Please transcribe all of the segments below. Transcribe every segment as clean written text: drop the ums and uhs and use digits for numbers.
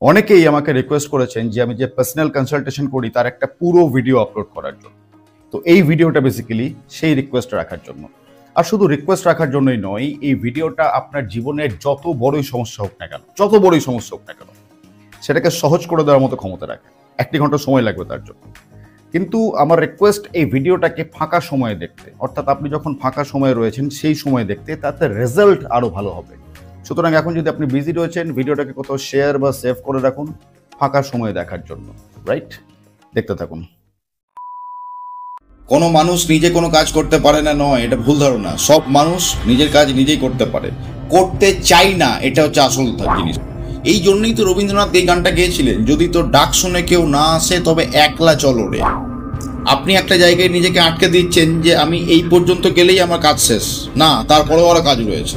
অনেকেই আমাকে রিকোয়েস্ট করেছেন যে আমি যে পার্সোনাল কনসালটেশন করি তার একটা পুরো ভিডিও আপলোড করার জন্য। তো এই ভিডিওটা বেসিক্যালি সেই রিকোয়েস্ট রাখার জন্য। আর শুধু রিকোয়েস্ট রাখার জন্যই নয়, এই ভিডিওটা আপনার জীবনের যত বড়ই সমস্যা হোক না কেন, সেটাকে সহজ করে দেওয়ার মতো ক্ষমতা রাখে। 1 ঘন্টা সময় লাগবে তার জন্য। কিন্তু আমার রিকোয়েস্ট এই ভিডিওটাকে ফাঁকা সময়ে দেখতে, অর্থাৎ আপনি যখন ফাঁকা সময়ে রয়েছেন সেই সময় দেখতে, তাতে রেজাল্ট আরো ভালো হবে। সুতরাং এখন যদি আপনি বিজি রয়েছেন, ভিডিওটাকে কোথাও শেয়ার বা সেভ করে রাখুন ফাঁকা সময়ে দেখার জন্য। রাইট, দেখতে থাকুন। কোনো মানুষ নিজে কোনো কাজ করতে পারে না নয়, এটা ভুল ধারণা। সব মানুষ নিজের কাজ নিজেই করতে পারে, করতে চাই না, এটা হচ্ছে আসল জিনিস। এই জন্যই তো রবীন্দ্রনাথ এই গানটা গেয়েছিলেন, যদি তোর ডাক শুনে কেউ না আসে তবে একলা চলো রে। আপনি একটা জায়গায় নিজেকে আটকে দিচ্ছেন যে আমি এই পর্যন্ত গেলেই আমার কাজ শেষ, না, তারপরেও আরো কাজ রয়েছে।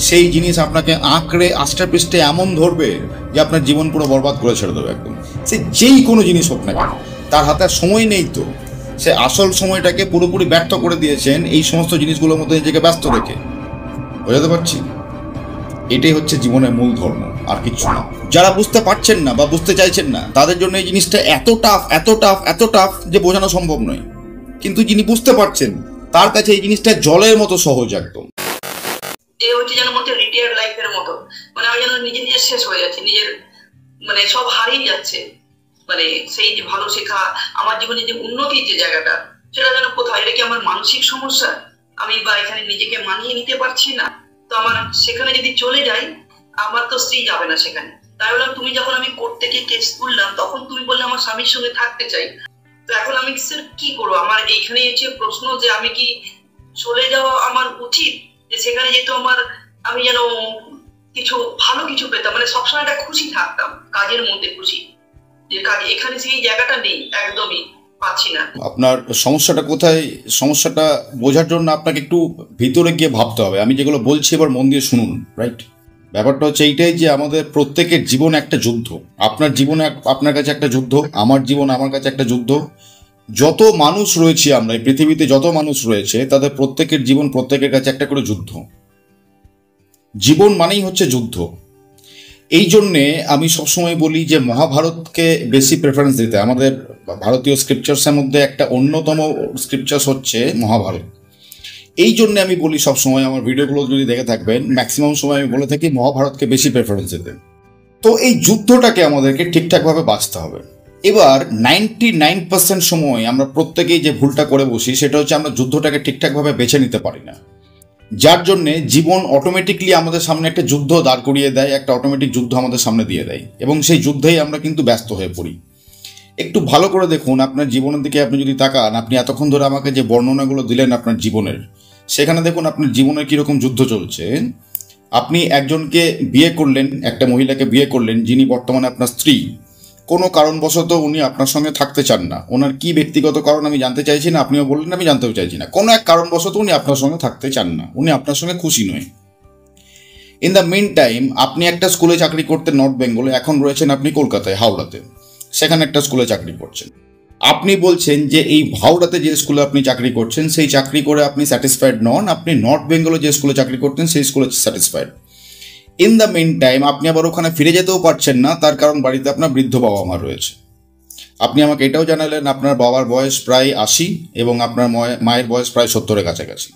সেই জিনিস আপনাকে আঁকড়ে আষ্টা পৃষ্ঠে এমন ধরবে যে আপনার জীবন পুরো বরবাদ করে ছেড়ে দেবে একদম। সে যেই কোনো জিনিস হোক না কেন, তার হাতে সময় নেই, তো সে আসল সময়টাকে পুরোপুরি ব্যর্থ করে দিয়েছেন এই সমস্ত জিনিসগুলোর মধ্যে নিজেকে ব্যস্ত রেখে। বোঝাতে পারছি? এটাই হচ্ছে জীবনের মূল ধর্ম, আর কিছু না। যারা বুঝতে পারছেন না বা বুঝতে চাইছেন না, তাদের জন্য এই জিনিসটা এত টাফ যে বোঝানো সম্ভব নয়। কিন্তু যিনি বুঝতে পারছেন, তার কাছে এই জিনিসটা জলের মতো সহজ একদম। এই হচ্ছে যেন মধ্যে রিটায়ার লাইফের মতো, মানে আমি যেন নিজে শেষ হয়ে যাচ্ছি, নিজের মানে সব হারিয়ে যাচ্ছে। মানে সেই যে ভালো শেখা, আমার জীবনে যে উন্নতির যে জায়গাটা, সেটা যেন কোথায়। এটা কি আমার মানসিক সমস্যা? আমি বা এখানে নিজেকে মানিয়ে নিতে পারছি না? তো আমার সেখানে যদি চলে যাই, আমার তো স্ত্রী যাবে না সেখানে। তাই বললাম, তুমি যখন আমি কোর্ট থেকে কেস তুললাম, তখন তুমি বললে আমার স্বামীর সঙ্গে থাকতে চাই। তো এখন আমি কি করবো? আমার এইখানে হচ্ছে প্রশ্ন যে আমি কি চলে যাওয়া আমার উচিত, যে সেখানে যেহেতু আমি যেন কিছু ভালো কিছু পেতাম, মানে সবসময় একটা খুশি থাকতাম, কাজের মধ্যে খুশি, যে কাজ এখানে সেই জায়গাটা নেই, একদমই পাচ্ছি না। আপনার সমস্যাটা কোথায়, সমস্যাটা বোঝার জন্য আপনাকে একটু ভিতরে গিয়ে ভাবতে হবে। আমি যেগুলো বলছি এবার মন দিয়ে শুনুন। রাইট, ব্যাপারটা হচ্ছে এইটাই যে আমাদের প্রত্যেকের জীবন একটা যুদ্ধ। আপনার জীবনে আপনার কাছে একটা যুদ্ধ, আমার জীবন আমার কাছে একটা যুদ্ধ। যত মানুষ রয়েছে আমরা এই পৃথিবীতে, যত মানুষ রয়েছে তাদের প্রত্যেকের জীবন প্রত্যেকের কাছে একটা করে যুদ্ধ। জীবন মানেই হচ্ছে যুদ্ধ। এই জন্যে আমি সবসময় বলি যে মহাভারতকে বেশি প্রেফারেন্স দিতে। আমাদের ভারতীয় স্ক্রিপচার্সের মধ্যে একটা অন্যতম স্ক্রিপচার্স হচ্ছে মহাভারত। এই জন্য আমি বলি সবসময়, আমার ভিডিওগুলো যদি দেখে থাকবেন, ম্যাক্সিমাম সময় আমি বলে থাকি মহাভারতকে বেশি প্রেফারেন্স দিতে। তো এই যুদ্ধটাকে আমাদেরকে ঠিকঠাকভাবে বাঁচতে হবে। এবার 99% সময় আমরা প্রত্যেকেই যে ভুলটা করে বসি, সেটা হচ্ছে আমরা যুদ্ধটাকে ঠিকঠাকভাবে বেছে নিতে পারি না, যার জন্যে জীবন অটোমেটিকলি আমাদের সামনে একটা যুদ্ধ দাঁড় করিয়ে দেয়, একটা অটোমেটিক যুদ্ধ আমাদের সামনে দিয়ে দেয়, এবং সেই যুদ্ধেই আমরা কিন্তু ব্যস্ত হয়ে পড়ি। একটু ভালো করে দেখুন আপনার জীবনের দিকে। আপনি যদি তাকান, আপনি এতক্ষণ ধরে আমাকে যে বর্ণনাগুলো দিলেন আপনার জীবনের, সেখানে দেখুন আপনার জীবনের কীরকম যুদ্ধ চলছে। আপনি একজনকে বিয়ে করলেন, একটা মহিলাকে বিয়ে করলেন যিনি বর্তমানে আপনার স্ত্রী। কোনো কারণবশত উনি আপনার সঙ্গে থাকতে চান না। ওনার কি ব্যক্তিগত কারণ আমি জানতে চাইছি না, আপনিও বললেন আমি জানতেও চাইছি না। কোনো এক কারণবশত উনি আপনার সঙ্গে থাকতে চান না, উনি আপনার সঙ্গে খুশি নয়। ইন দ্য মিন টাইম আপনি একটা স্কুলে চাকরি করতেন নর্থ বেঙ্গলে, এখন রয়েছেন আপনি কলকাতায়, হাওড়াতে। সেখানে একটা স্কুলে চাকরি করছেন। আপনি বলছেন যে এই হাওড়াতে যে স্কুলে আপনি চাকরি করছেন, সেই চাকরি করে আপনি স্যাটিসফাইড নন। আপনি নর্থ বেঙ্গলে যে স্কুলে চাকরি করতেন সেই স্কুলে satisfied. In the mean time আপনি আবার ওখানে ফিরে যেতেও পারছেন না, তার কারণ বাড়িতে আপনার বৃদ্ধ বাবা মা রয়েছে। আপনি আমাকে এটাও জানালেন আপনার বাবার বয়স প্রায় 80 এবং আপনার মায়ের বয়স প্রায় 70-এর কাছাকাছি,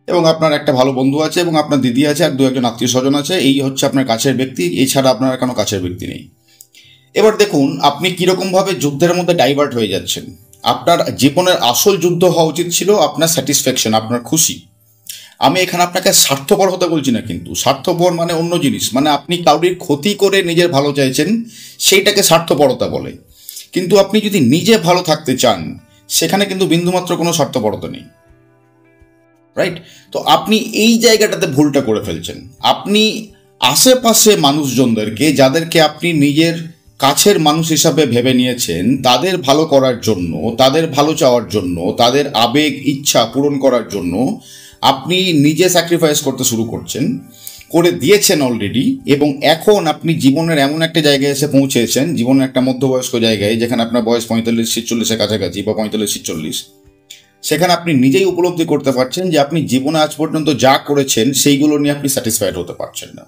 এবং আপনার একটা ভালো বন্ধু আছে, এবং আপনার দিদি আছে, আর 2-1 আত্মীয় স্বজন আছে। এই হচ্ছে আপনার কাছের ব্যক্তি, এছাড়া আপনার কোনো কাছের ব্যক্তি নেই। এবার দেখুন আপনি কীরকমভাবে যুদ্ধের মধ্যে ডাইভার্ট হয়ে যাচ্ছেন। আপনার জীবনের আসল যুদ্ধ হওয়া উচিত ছিল আপনার স্যাটিসফ্যাকশন, আপনার খুশি। আমি এখানে আপনাকে স্বার্থপর হতে বলছি না, কিন্তু স্বার্থপর মানে অন্য জিনিস। মানে আপনি কাউরির ক্ষতি করে নিজের ভালো চাইছেন, সেইটাকে স্বার্থপরতা বলে। কিন্তু আপনি যদি নিজে ভালো থাকতে চান, সেখানে কিন্তু বিন্দুমাত্র কোনো স্বার্থপরতা নেই। রাইট, তো আপনি এই জায়গাটাতে ভুলটা করে ফেলছেন। আপনি আশেপাশে মানুষজনদেরকে, যাদেরকে আপনি নিজের কাছের মানুষ হিসাবে ভেবে নিয়েছেন, তাদের ভালো করার জন্য, তাদের ভালো চাওয়ার জন্য, তাদের আবেগ ইচ্ছা পূরণ করার জন্য আপনি নিজে স্যাক্রিফাইস করতে শুরু করে দিয়েছেন অলরেডি। এবং এখন আপনি জীবনের এমন একটা জায়গায় এসে পৌঁছেছেন, জীবনের একটা মধ্যবয়স্ক জায়গায়, যেখানে আপনার বয়স 45-46-এর কাছাকাছি বা 45-46, সেখানে আপনি নিজেই উপলব্ধি করতে পারছেন যে আপনি জীবনে আজ পর্যন্ত যা করেছেন সেইগুলো নিয়ে আপনি স্যাটিসফাইড হতে পারছেন না।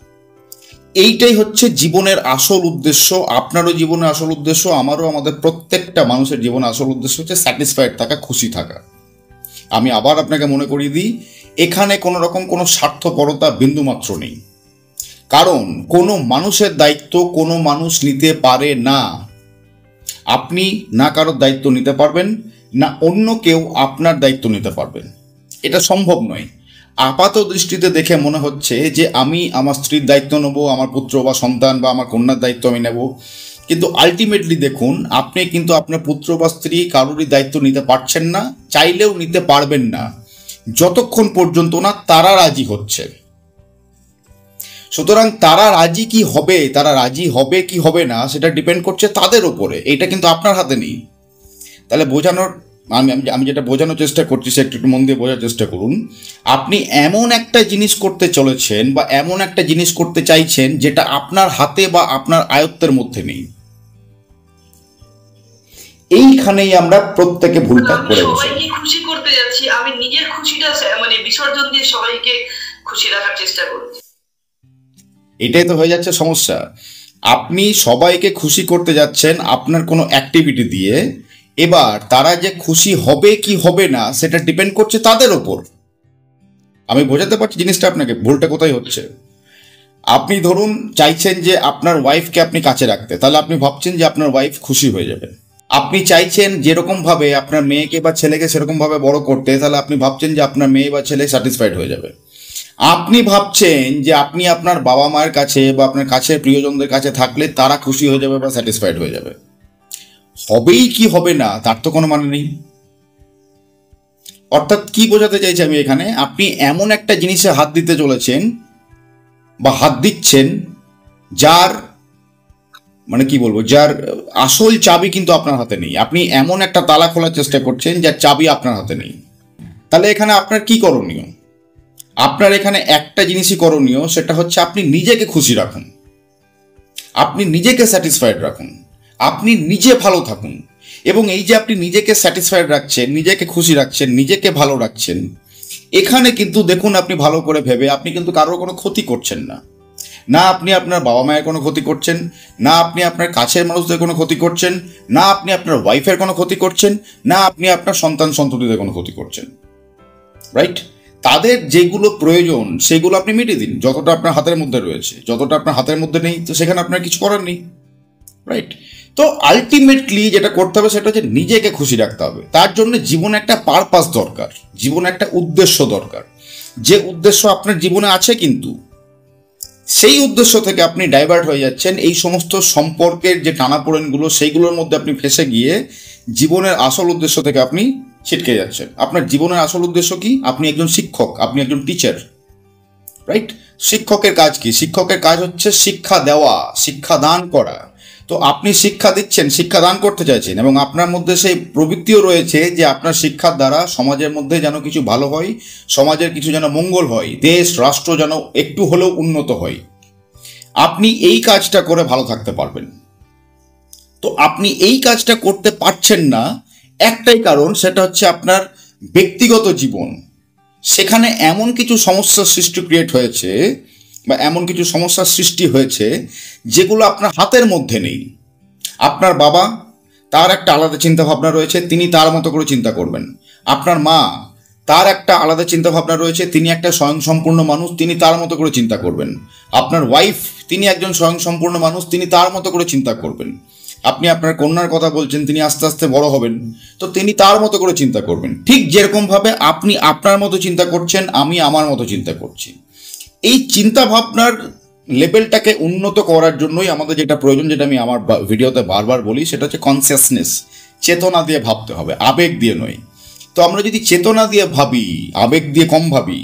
এইটাই হচ্ছে জীবনের আসল উদ্দেশ্য। আপনারও জীবনের আসল উদ্দেশ্য, আমারও, আমাদের প্রত্যেকটা মানুষের জীবনের আসল উদ্দেশ্য হচ্ছে স্যাটিসফাইড থাকা, খুশি থাকা। আমি আবার আপনাকে মনে করিয়ে দিই, এখানে কোনো রকম কোনো স্বার্থপরতা বিন্দুমাত্র নেই। কারণ কোনো মানুষের দায়িত্ব কোনো মানুষ নিতে পারে না। আপনি না কারোর দায়িত্ব নিতে পারবেন না, অন্য কেউ আপনার দায়িত্ব নিতে পারবেন, এটা সম্ভব নয়। আপাত দৃষ্টিতে দেখে মনে হচ্ছে যে আমি আমার স্ত্রীর দায়িত্ব নেব, আমার পুত্র বা সন্তান বা আমার কন্যার দায়িত্ব আমি নেব, কিন্তু আলটিমেটলি দেখুন, আপনি কিন্তু আপনার পুত্র বা স্ত্রী কারোরই দায়িত্ব নিতে পারছেন না, চাইলেও নিতে পারবেন না, যতক্ষণ পর্যন্ত না তারা রাজি হচ্ছে। সুতরাং তারা রাজি কি হবে, তারা রাজি হবে কি হবে না, সেটা ডিপেন্ড করছে তাদের উপরে, এটা কিন্তু আপনার হাতে নেই। তাহলে বোঝানোর আমি যেটা বোঝানোর চেষ্টা করছি সে একটু মন দিয়ে বোঝার চেষ্টা করুন। আপনি এমন একটা জিনিস করতে চলেছেন বা এমন একটা জিনিস করতে চাইছেন যেটা আপনার হাতে বা আপনার আয়ত্তের মধ্যে নেই। এইখানেই আমরা প্রত্যেকে ভুলটা করে বসি। সবাইকে খুশি করতে যাচ্ছি, আমি নিজের খুশিটা মানে বিসর্জন দিয়ে সবাইকে খুশি রাখার চেষ্টা করছি। এটাই তো হয়ে যাচ্ছে সমস্যা। আপনি সবাইকে খুশি করতে যাচ্ছেন আপনার কোনো অ্যাক্টিভিটি দিয়ে, এবার তারা যে খুশি হবে কি হবে না সেটা ডিপেন্ড করছে তাদের ওপর। আমি বোঝাতে পারছি জিনিসটা আপনাকে, ভুলটা কোথায় হচ্ছে। আপনি ধরুন চাইছেন যে আপনার ওয়াইফকে আপনি কাছে রাখতে, তাহলে আপনি ভাবছেন যে আপনার ওয়াইফ খুশি হয়ে যাবে। আপনি চাইছেন যেরকম ভাবে আপনার মেয়েকে বা ছেলেকে সেরকম ভাবে বড় করতে, তাহলে আপনি ভাবছেন যে আপনার মেয়ে বা ছেলে স্যাটিসফাইড হয়ে যাবে। আপনি ভাবছেন যে আপনি আপনার বাবা মায়ের কাছে বা আপনার কাছের প্রিয়জনদের কাছে থাকলে তারা খুশি হয়ে যাবে বা স্যাটিসফাইড হয়ে যাবে। হবেই কি হবে না তার তো কোনো মানে নেই। অর্থাৎ কি বোঝাতে চাইছি আমি এখানে, আপনি এমন একটা জিনিসে হাত দিতে চলেছেন বা হাত দিচ্ছেন যার মানে কি বলবো, যার আসল চাবি কিন্তু আপনার হাতে নেই। আপনি এমন একটা তালা খোলার চেষ্টা করছেন যার চাবি আপনার হাতে নেই। তাহলে এখানে আপনার কি করণীয়? আপনার এখানে একটা জিনিসই করণীয়, সেটা হচ্ছে আপনি নিজেকে খুশি রাখুন, আপনি নিজেকে স্যাটিসফাইড রাখুন, আপনি নিজে ভালো থাকুন। এবং এই যে আপনি নিজেকে স্যাটিসফাইড রাখছেন, নিজেকে খুশি রাখছেন, নিজেকে ভালো রাখছেন, এখানে কিন্তু দেখুন আপনি ভালো করে ভেবে আপনি কিন্তু কারোর কোনো ক্ষতি করছেন না। না আপনি আপনার বাবা মায়ের কোনো ক্ষতি করছেন, না আপনি আপনার কাছের মানুষদের কোনো ক্ষতি করছেন, না আপনি আপনার ওয়াইফের কোনো ক্ষতি করছেন, না আপনি আপনার সন্তান সন্ততিদের কোনো ক্ষতি করছেন। রাইট? তাদের যেগুলো প্রয়োজন সেগুলো আপনি মিটিয়ে দিন, যতটা আপনার হাতের মধ্যে রয়েছে। যতটা আপনার হাতের মধ্যে নেই তো সেখানে আপনার কিছু করার নেই। রাইট? তো আলটিমেটলি যেটা করতে হবে সেটা হচ্ছে নিজেকে খুশি রাখতে হবে। তার জন্য জীবনে একটা পারপাস দরকার, জীবনে একটা উদ্দেশ্য দরকার। যে উদ্দেশ্য আপনার জীবনে আছে, কিন্তু সেই উদ্দেশ্য থেকে আপনি ডাইভার্ট হয়ে যাচ্ছেন, এই সমস্ত সম্পর্কের যে টানাপোড়েনগুলো সেইগুলোর মধ্যে আপনি ফেঁসে গিয়ে জীবনের আসল উদ্দেশ্য থেকে আপনি ছিটকে যাচ্ছেন। আপনার জীবনের আসল উদ্দেশ্য কি? আপনি একজন শিক্ষক, আপনি একজন টিচার। রাইট? শিক্ষকের কাজ কি? শিক্ষকের কাজ হচ্ছে শিক্ষা দেওয়া, শিক্ষা দান করা। তো আপনি শিক্ষা দিচ্ছেন, শিক্ষা দান করতে চাইছেন, এবং আপনার মধ্যে সেই প্রবৃত্তিও রয়েছে যে আপনার শিক্ষার দ্বারা সমাজের মধ্যে যেন কিছু ভালো হয়, সমাজের কিছু যেন মঙ্গল হয়, দেশ রাষ্ট্র যেন একটু হলেও উন্নত হয়। আপনি এই কাজটা করে ভালো থাকতে পারবেন। তো আপনি এই কাজটা করতে পারছেন না, একটাই কারণ, সেটা হচ্ছে আপনার ব্যক্তিগত জীবন। সেখানে এমন কিছু সমস্যার সৃষ্টি ক্রিয়েট হয়েছে বা এমন কিছু সমস্যার সৃষ্টি হয়েছে যেগুলো আপনার হাতের মধ্যে নেই। আপনার বাবা, তার একটা আলাদা চিন্তা ভাবনা রয়েছে, তিনি তার মতো করে চিন্তা করবেন। আপনার মা, তার একটা আলাদা চিন্তা ভাবনা রয়েছে, তিনি একটা স্বয়ংসম্পূর্ণ মানুষ, তিনি তার মতো করে চিন্তা করবেন। আপনার ওয়াইফ, তিনি একজন স্বয়ংসম্পূর্ণ মানুষ, তিনি তার মতো করে চিন্তা করবেন। আপনি আপনার কন্যার কথা বলছেন, তিনি আস্তে আস্তে বড় হবেন, তো তিনি তার মতো করে চিন্তা করবেন। ঠিক যেরকম ভাবে আপনি আপনার মতো চিন্তা করছেন, আমি আমার মতো চিন্তা করছি। এই চিন্তা ভাবনার লেভেলটাকে উন্নত করার জন্যই আমাদের যেটা প্রয়োজন, যেটা আমি আমার ভিডিওতে বারবার বলি, সেটা হচ্ছে কনসিয়াসনেস। চেতনা দিয়ে ভাবতে হবে, আবেগ দিয়ে নয়। তো আমরা যদি চেতনা দিয়ে ভাবি, আবেগ দিয়ে কম ভাবি,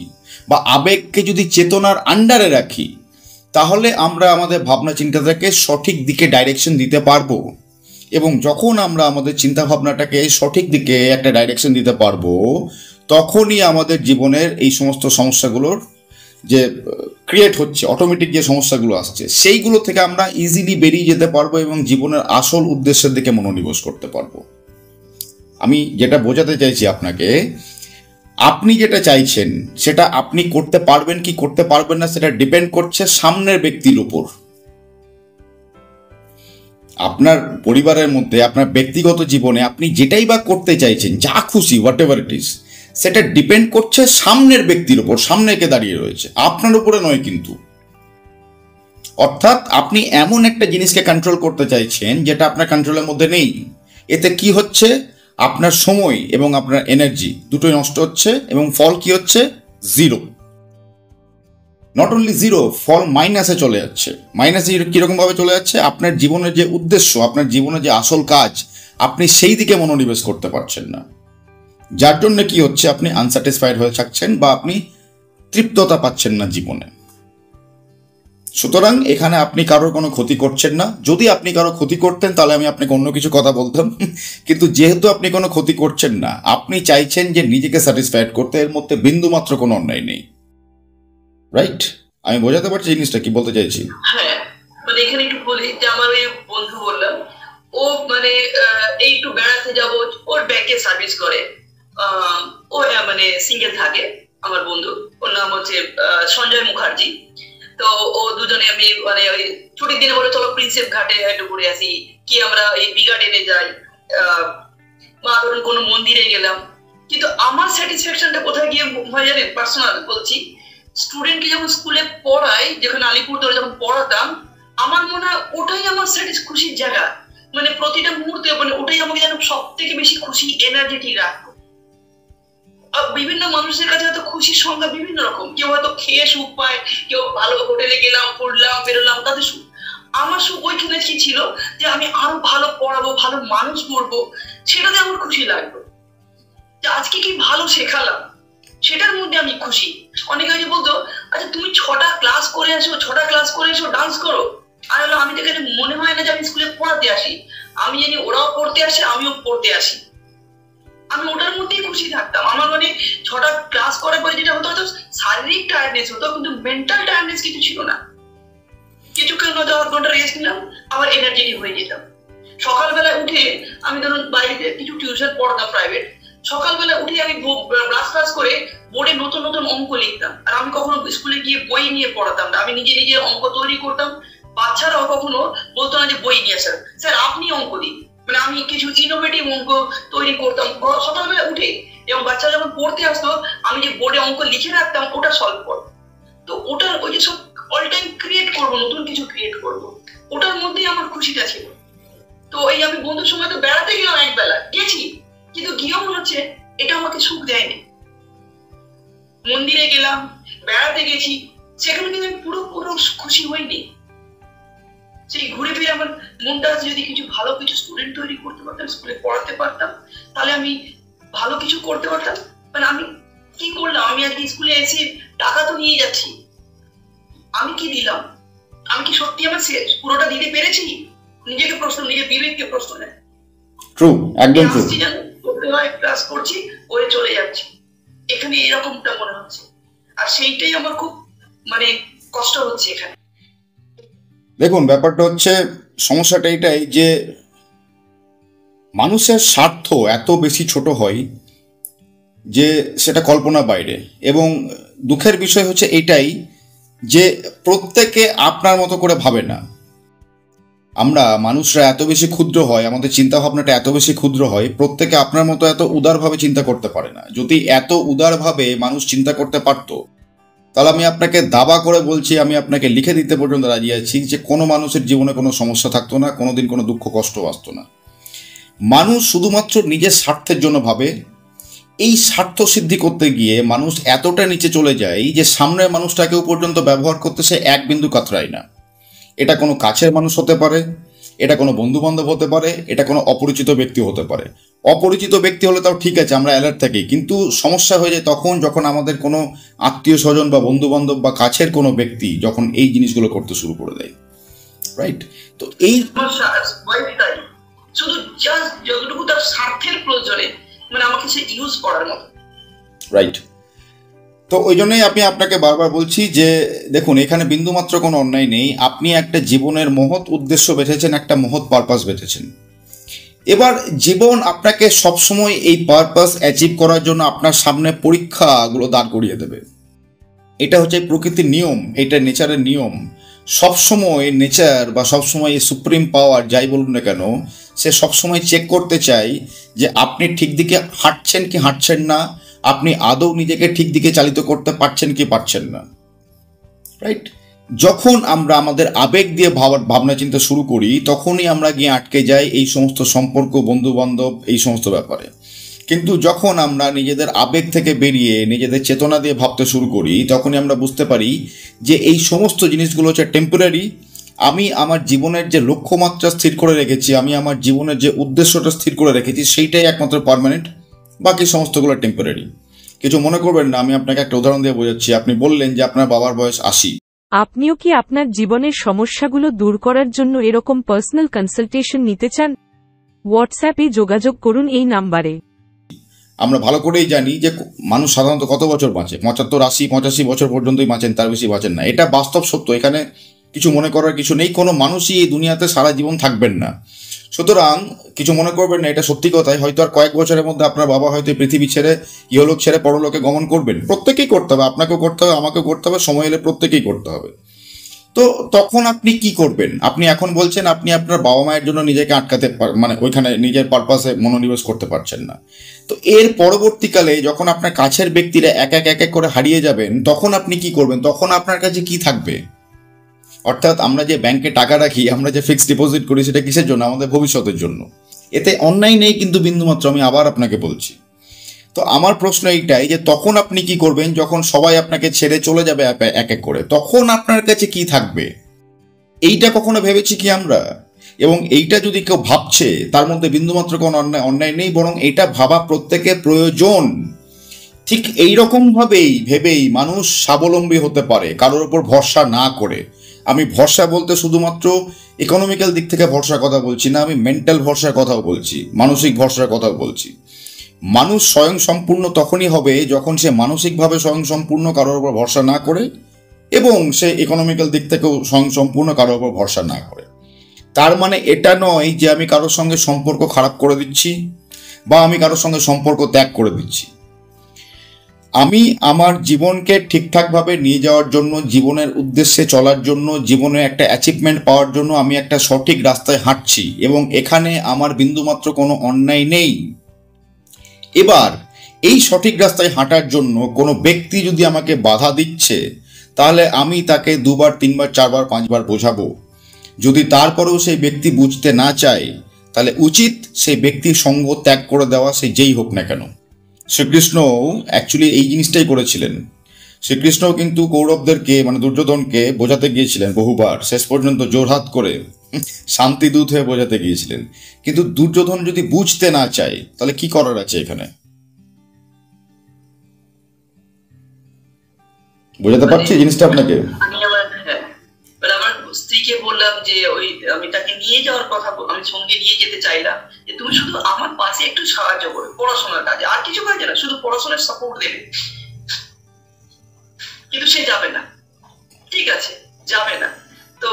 বা আবেগকে যদি চেতনার আন্ডারে রাখি, তাহলে আমরা আমাদের ভাবনা চিন্তাটাকে সঠিক দিকে ডাইরেকশন দিতে পারবো। এবং যখন আমরা আমাদের চিন্তা ভাবনাটাকে সঠিক দিকে একটা ডাইরেকশন দিতে পারবো, তখনই আমাদের জীবনের এই সমস্ত সমস্যাগুলোর যে ক্রিয়েট হচ্ছে, অটোমেটিক যে সমস্যাগুলো আসছে, সেইগুলো থেকে আমরা ইজিলি বেরিয়ে যেতে পারবো এবং জীবনের আসল উদ্দেশ্যের দিকে মনোনিবেশ করতে পারবো। আমি যেটা বোঝাতে চাইছি আপনাকে, আপনি যেটা চাইছেন সেটা আপনি করতে পারবেন কি করতে পারবেন না সেটা ডিপেন্ড করছে সামনের ব্যক্তির উপর। আপনার পরিবারের মধ্যে, আপনার ব্যক্তিগত জীবনে আপনি যেটাই বা করতে চাইছেন, যা খুশি হোয়াট এভার ইট ইজ, সেটা ডিপেন্ড করছে সামনের ব্যক্তির উপর, সামনে কে দাঁড়িয়ে রয়েছে, আপনার উপরে নয় কিন্তু। অর্থাৎ আপনি এমন একটা জিনিসকে কন্ট্রোল করতে চাইছেন যেটা আপনার কন্ট্রোলের মধ্যে নেই। এতে কি হচ্ছে, আপনার সময় এবং আপনার এনার্জি দুটোই নষ্ট হচ্ছে, এবং ফল কি হচ্ছে, জিরো। নট অনলি জিরো, ফল মাইনাসে চলে যাচ্ছে। মাইনাসে কিরকম ভাবে চলে যাচ্ছে, আপনার জীবনের যে উদ্দেশ্য, আপনার জীবনের যে আসল কাজ, আপনি সেই দিকে মনোনিবেশ করতে পারছেন না, যার জন্য কি হচ্ছে, আপনি আনস্যাটিসফাইড হয়ে থাকছেন বা আপনি তৃপ্ততা পাচ্ছেন না জীবনে। সুতরাং এখানে আপনি কারোর কোনো ক্ষতি করছেন না। যদি আপনি কারো ক্ষতি করতেন তাহলে আমি আপনাকে অন্য কিছু কথা বলতাম, কিন্তু যেহেতু আপনি কোনো ক্ষতি করছেন না, আপনি চাইছেন যে নিজেকে স্যাটিসফাইড করতে, এর মধ্যে বিন্দুমাত্র কোনো অন্যায় নেই। রাইট? আমি বোঝাতে পারছি জিনিসটা কি বলতে চাইছি? হ্যাঁ, মানে এখানে একটু বলি যে আমার ওই বন্ধু বললাম, ও মানে এই একটু বেড়াতে যাব, ওর ব্যাংকে সার্ভিস করে, ও মানে সিঙ্গেল থাকে আমার বন্ধু, ওর নাম হচ্ছে সঞ্জয় মুখার্জি। তো ও দুজনে আমি মানে ওই ছুটির দিনে বলে চলো প্রিন্সেপ ঘাটে একটু ঘুরে আসি, কি আমরা এই বি গার্ডেনে যাই, বা ধরুন কোনো মন্দিরে গেলাম। কিন্তু আমার স্যাটিসফ্যাকশনটা কোথায় গিয়ে হয় জানেন, পার্সোনাল বলছি, স্টুডেন্টকে যখন স্কুলে পড়াই, যেখানে আলিপুরদুয়ারে যখন পড়াতাম, আমার মনে হয় ওটাই আমার খুশির জায়গা। মানে প্রতিটা মুহূর্তে মানে ওটাই আমাকে যেন সব থেকে বেশি খুশি, এনার্জেটিক রাখতো। বিভিন্ন মানুষের কাছে হয়তো খুশির সংজ্ঞা বিভিন্ন রকম, কেউ হয়তো খেয়ে সুখ পায়, কেউ ভালো হোটেলে গেলাম, পড়লাম, বেরোলাম, তাদের সুখ। আমার সুখ ওইখানে কি ছিল, যে আমি আরো ভালো পড়াবো, ভালো মানুষ করবো, সেটাতে আমার খুশি লাগলো। যে আজকে কি ভালো শেখালাম, সেটার মধ্যে আমি খুশি। অনেকে হয়তো বলতো, আচ্ছা তুমি 6টা ক্লাস করে এসো ডান্স করো। আর হলো আমি দেখে মনে হয় না যে আমি স্কুলে পড়াতে আসি, আমি জানি ওরাও পড়তে আসে, আমিও পড়তে আসি, আমি ওটার মধ্যেই খুশি থাকতাম। আমার মানে 6টা ক্লাস করার পরে যেটা হতো, হয়তো শারীরিক টায়ার্ডনেস হতো, কিন্তু মেন্টাল টায়ার্ডনেস কিছু ছিল না। কিছুক্ষণ হয়তো 8 ঘন্টা রেস্ট নিলাম, আবার এনার্জেটিক হয়ে যেতাম। সকালবেলা উঠে আমি ধরুন বাইরে কিছু টিউশন পড়াতাম প্রাইভেট, সকালবেলা উঠে আমি ব্রাশ করে বোর্ডে নতুন নতুন অঙ্ক লিখতাম। আর আমি কখনো স্কুলে গিয়ে বই নিয়ে পড়াতাম না, আমি নিজে নিজে অঙ্ক তৈরি করতাম। বাচ্চারাও কখনো বলতো না যে বই নিয়ে আসেন, স্যার আপনি অঙ্ক দিন। মানে আমি কিছু ইনোভেটিভ অঙ্ক তৈরি করতাম সকালবেলা উঠে, এবং বাচ্চারা যখন পড়তে আসতো আমি যে বোর্ডে অঙ্ক লিখে রাখতাম ওটা সলভ করবো। তো ওটার ওই যে সব অল টাইম ক্রিয়েট করবো, নতুন কিছু ক্রিয়েট করবো, ওটার মধ্যেই আমার খুশিটা ছিল। তো এই আমি বন্ধুর সময় তো বেড়াতে গেলাম, একবেলা গেছি, কিন্তু গিয়েও মনে হচ্ছে এটা আমাকে সুখ দেয়নি। মন্দিরে গেলাম, বেড়াতে গেছি, সেখানে কিন্তু আমি পুরো খুশি হইনি। সেই ঘুরে ফিরে আমার মনটা আছে, যদি কিছু ভালো কিছু স্টুডেন্ট তৈরি করতে পারতাম, স্কুলে পড়াতে পারতাম, তাহলে আমি ভালো কিছু করতে পারতাম। মানে আমি কি করলাম, আমি আজকে স্কুলে এসে টাকা তো নিয়ে যাচ্ছি, আমি কি দিলাম, আমি কি সত্যি আমার পুরোটা দিতে পেরেছি? নিজেকে প্রশ্ন, নিজের বিবেককে প্রশ্ন নেয়। ট্রু, একদম ট্রু। করতে হয়, ক্লাস করছি, করে চলে যাচ্ছি, এখানে এরকমটা মনে হচ্ছে। আর সেইটাই আমার খুব মানে কষ্ট হচ্ছে এখানে। দেখুন, ব্যাপারটা হচ্ছে, সমস্যাটা এটাই যে মানুষের স্বার্থ এত বেশি ছোট হয় যে সেটা কল্পনার বাইরে। এবং দুঃখের বিষয় হচ্ছে এটাই যে প্রত্যেকে আপনার মতো করে ভাবে না। আমরা মানুষরা এত বেশি ক্ষুদ্র হয়, আমাদের চিন্তা ভাবনাটা এত বেশি ক্ষুদ্র হয়, প্রত্যেকে আপনার মতো এত উদারভাবে চিন্তা করতে পারে না। যদি এত উদারভাবে মানুষ চিন্তা করতে পারতো, তাহলে আমি আপনাকে দাবা করে বলছি, আমি আপনাকে লিখে দিতে পর্যন্ত রাজি আছি যে কোনো মানুষের জীবনে কোনো সমস্যা থাকতো না, কোনোদিন কোনো দুঃখ কষ্ট আসতো না। মানুষ শুধুমাত্র নিজের স্বার্থের জন্য ভাবে। এই স্বার্থ সিদ্ধি করতে গিয়ে মানুষ এতটা নিচে চলে যায় যে সামনের মানুষটাকেও পর্যন্ত ব্যবহার করতে সে এক বিন্দু কাতরায় না। এটা কোনো কাছের মানুষ হতে পারে, এটা কোনো বন্ধু বান্ধব হতে পারে, এটা কোনো অপরিচিত ব্যক্তি হতে পারে। অপরিচিত ব্যক্তি হলে তাও ঠিক আছে, আমরা অ্যালার্ট থাকি, কিন্তু সমস্যা হয়ে যায় তখন যখন আমাদের কোনো আত্মীয় স্বজন বা বন্ধু বান্ধব বা কাছের কোনো ব্যক্তি যখন এই জিনিসগুলো করতে শুরু করে দেয়। রাইট? তো এই শুধু জাস্ট যতটুকু তার স্বার্থের প্রয়োজনে, মানে আমাকে সে ইউজ করার মতো। রাইট। তো ওই জন্যই আমি আপনাকে বারবার বলছি যে দেখুন, এখানে বিন্দুমাত্র কোনো অন্যায় নেই। আপনি একটা জীবনের মহৎ উদ্দেশ্য বেছেছেন, একটা মহৎ পারপাস বেছেছেন। এবার জীবন আপনাকে সবসময় এই পারপাস অ্যাচিভ করার জন্য আপনার সামনে পরীক্ষাগুলো দাঁড় করিয়ে দেবে। এটা হচ্ছে প্রকৃতির নিয়ম, এটা নেচারের নিয়ম। সবসময় নেচার বা সবসময় এই সুপ্রিম পাওয়ার যাই বলুন না কেন, সে সবসময় চেক করতে চায় যে আপনি ঠিক দিকে হাঁটছেন কি হাঁটছেন না, আপনি আদৌ নিজেকে ঠিক দিকে চালিত করতে পারছেন কি পারছেন না, রাইট? যখন আমরা আমাদের আবেগ দিয়ে ভাবনা চিন্তা শুরু করি, তখনই আমরা গিয়ে আটকে যাই এই সমস্ত সম্পর্ক, বন্ধু বান্ধব, এই সমস্ত ব্যাপারে। কিন্তু যখন আমরা নিজেদের আবেগ থেকে বেরিয়ে নিজেদের চেতনা দিয়ে ভাবতে শুরু করি, তখনই আমরা বুঝতে পারি যে এই সমস্ত জিনিসগুলো হচ্ছে টেম্পোরারি। আমি আমার জীবনের যে লক্ষ্যমাত্রা স্থির করে রেখেছি, আমি আমার জীবনের যে উদ্দেশ্যটা স্থির করে রেখেছি, সেইটাই একমাত্র পার্মানেন্ট, বাকি সমস্তগুলো টেম্পোরারি। কিছু মনে করবেন না, আমি আপনাকে একটা উদাহরণ দিয়ে বোঝাচ্ছি। আপনি বললেন যে আপনার বাবার বয়স 80। আপনিও কি আপনার জীবনের সমস্যাগুলো দূর করার জন্য এরকম পার্সোনাল কনসালটেশন নিতে চান? হোয়াটসঅ্যাপে যোগাযোগ করুন এই নাম্বারে। আমরা ভালো করেই জানি যে মানুষ সাধারণত কত বছর বাঁচে, 75, 80, 85 বছর পর্যন্তই বাঁচেন, তার বেশি বাঁচেন না। এটা বাস্তব সত্য, এখানে কিছু মনে করার কিছু নেই। কোনো মানুষই এই দুনিয়াতে সারা জীবন থাকবেন না। সুতরাং কিছু মনে করবেন না, এটা সত্যি কথাই। হয়তো আর কয়েক বছরের মধ্যে আপনার বাবা হয়তো পৃথিবী ছেড়ে, ইহলোক ছেড়ে পরলোকে গমন করবেন। প্রত্যেকেই করতে হবে, আপনাকেও করতে হবে, আমাকেও করতে হবে, সময় এলে প্রত্যেকেই করতে হবে। তো তখন আপনি কি করবেন? আপনি এখন বলছেন আপনি আপনার বাবা মায়ের জন্য নিজেকে আটকাতে মানে ওইখানে নিজের পারপাসে মনোনিবেশ করতে পারছেন না। তো এর পরবর্তীকালে যখন আপনার কাছের ব্যক্তিরা এক এক করে হারিয়ে যাবেন, তখন আপনি কি করবেন? তখন আপনার কাছে কি থাকবে? অর্থাৎ আমরা যে ব্যাংকে টাকা রাখি, আমরা যে ফিক্সড ডিপোজিট করি, সেটা কিসের জন্য? আমাদের ভবিষ্যতের জন্য। এতে অন্যায় নেই কিন্তু বিন্দুমাত্র, আমি আবার আপনাকে বলছি। তো আমার প্রশ্ন এইটাই যে তখন আপনি কি করবেন যখন সবাই আপনাকে ছেড়ে চলে যাবে এক এক করে? তখন আপনার কাছে কি থাকবে? এইটা কখনো ভেবেছি কি আমরা? এবং এইটা যদি কেউ ভাবছে, তার মধ্যে বিন্দুমাত্র কোনো অন্যায় নেই, বরং এটা ভাবা প্রত্যেকের প্রয়োজন। ঠিক এইরকমভাবেই ভেবেই মানুষ স্বাবলম্বী হতে পারে, কারোর ওপর ভরসা না করে। আমি ভরসা বলতে শুধুমাত্র ইকোনমিক্যাল দিক থেকে ভরসার কথা বলছি না, আমি মেন্টাল ভরসার কথাও বলছি, মানসিক ভরসার কথাও বলছি। মানুষ স্বয়ং সম্পূর্ণ তখনই হবে যখন সে মানসিকভাবে স্বয়ং সম্পূর্ণ, কারোর ওপর ভরসা না করে, এবং সে ইকোনমিক্যাল দিক থেকেও স্বয়ং সম্পূর্ণ, কারোর ওপর ভরসা না করে। তার মানে এটা নয় যে আমি কারোর সঙ্গে সম্পর্ক খারাপ করে দিচ্ছি বা আমি কারোর সঙ্গে সম্পর্ক ত্যাগ করে দিচ্ছি। আমি আমার জীবনকে ঠিকঠাকভাবে নিয়ে যাওয়ার জন্য, জীবনের উদ্দেশ্যে চলার জন্য, জীবনে একটা অ্যাচিভমেন্ট পাওয়ার জন্য আমি একটা সঠিক রাস্তায় হাঁটছি, এবং এখানে আমার বিন্দুমাত্র কোনো অন্যায় নেই। এবার এই সঠিক রাস্তায় হাঁটার জন্য কোনো ব্যক্তি যদি আমাকে বাধা দিচ্ছে, তাহলে আমি তাকে 2 বার 3 বার 4 বার 5 বার বোঝাবো। যদি তারপরেও সেই ব্যক্তি বুঝতে না চায়, তাহলে উচিত সেই ব্যক্তির সঙ্গ ত্যাগ করে দেওয়া, সে যেই হোক না কেন। শ্রীকৃষ্ণ অ্যাকচুয়ালি এই জিনিসটাই করেছিলেন। শ্রীকৃষ্ণ কিন্তু কৌরবদেরকে, মানে দুর্যোধনকে বোঝাতে গিয়েছিলেন বহুবার, শেষ পর্যন্ত জোরহাত করে শান্তিদূত হয়ে বোঝাতে গিয়েছিলেন। কিন্তু দুর্যোধন যদি বুঝতে না চায়, তাহলে কি করার আছে এখানে? বোঝাতে পারছি জিনিসটা আপনাকে? আমার স্ত্রীকে বললাম যে ওই আমি তাকে নিয়ে যাওয়ার কথা, আমি সঙ্গে নিয়ে যেতে চাইলাম, যে তুমি শুধু আমার পাশে একটু সাহায্য করো পড়াশোনার কাজে, আর কিছু কাজে না, শুধু পড়াশোনার সাপোর্ট দেবে। কিন্তু সে যাবে না। ঠিক আছে, যাবে না, তো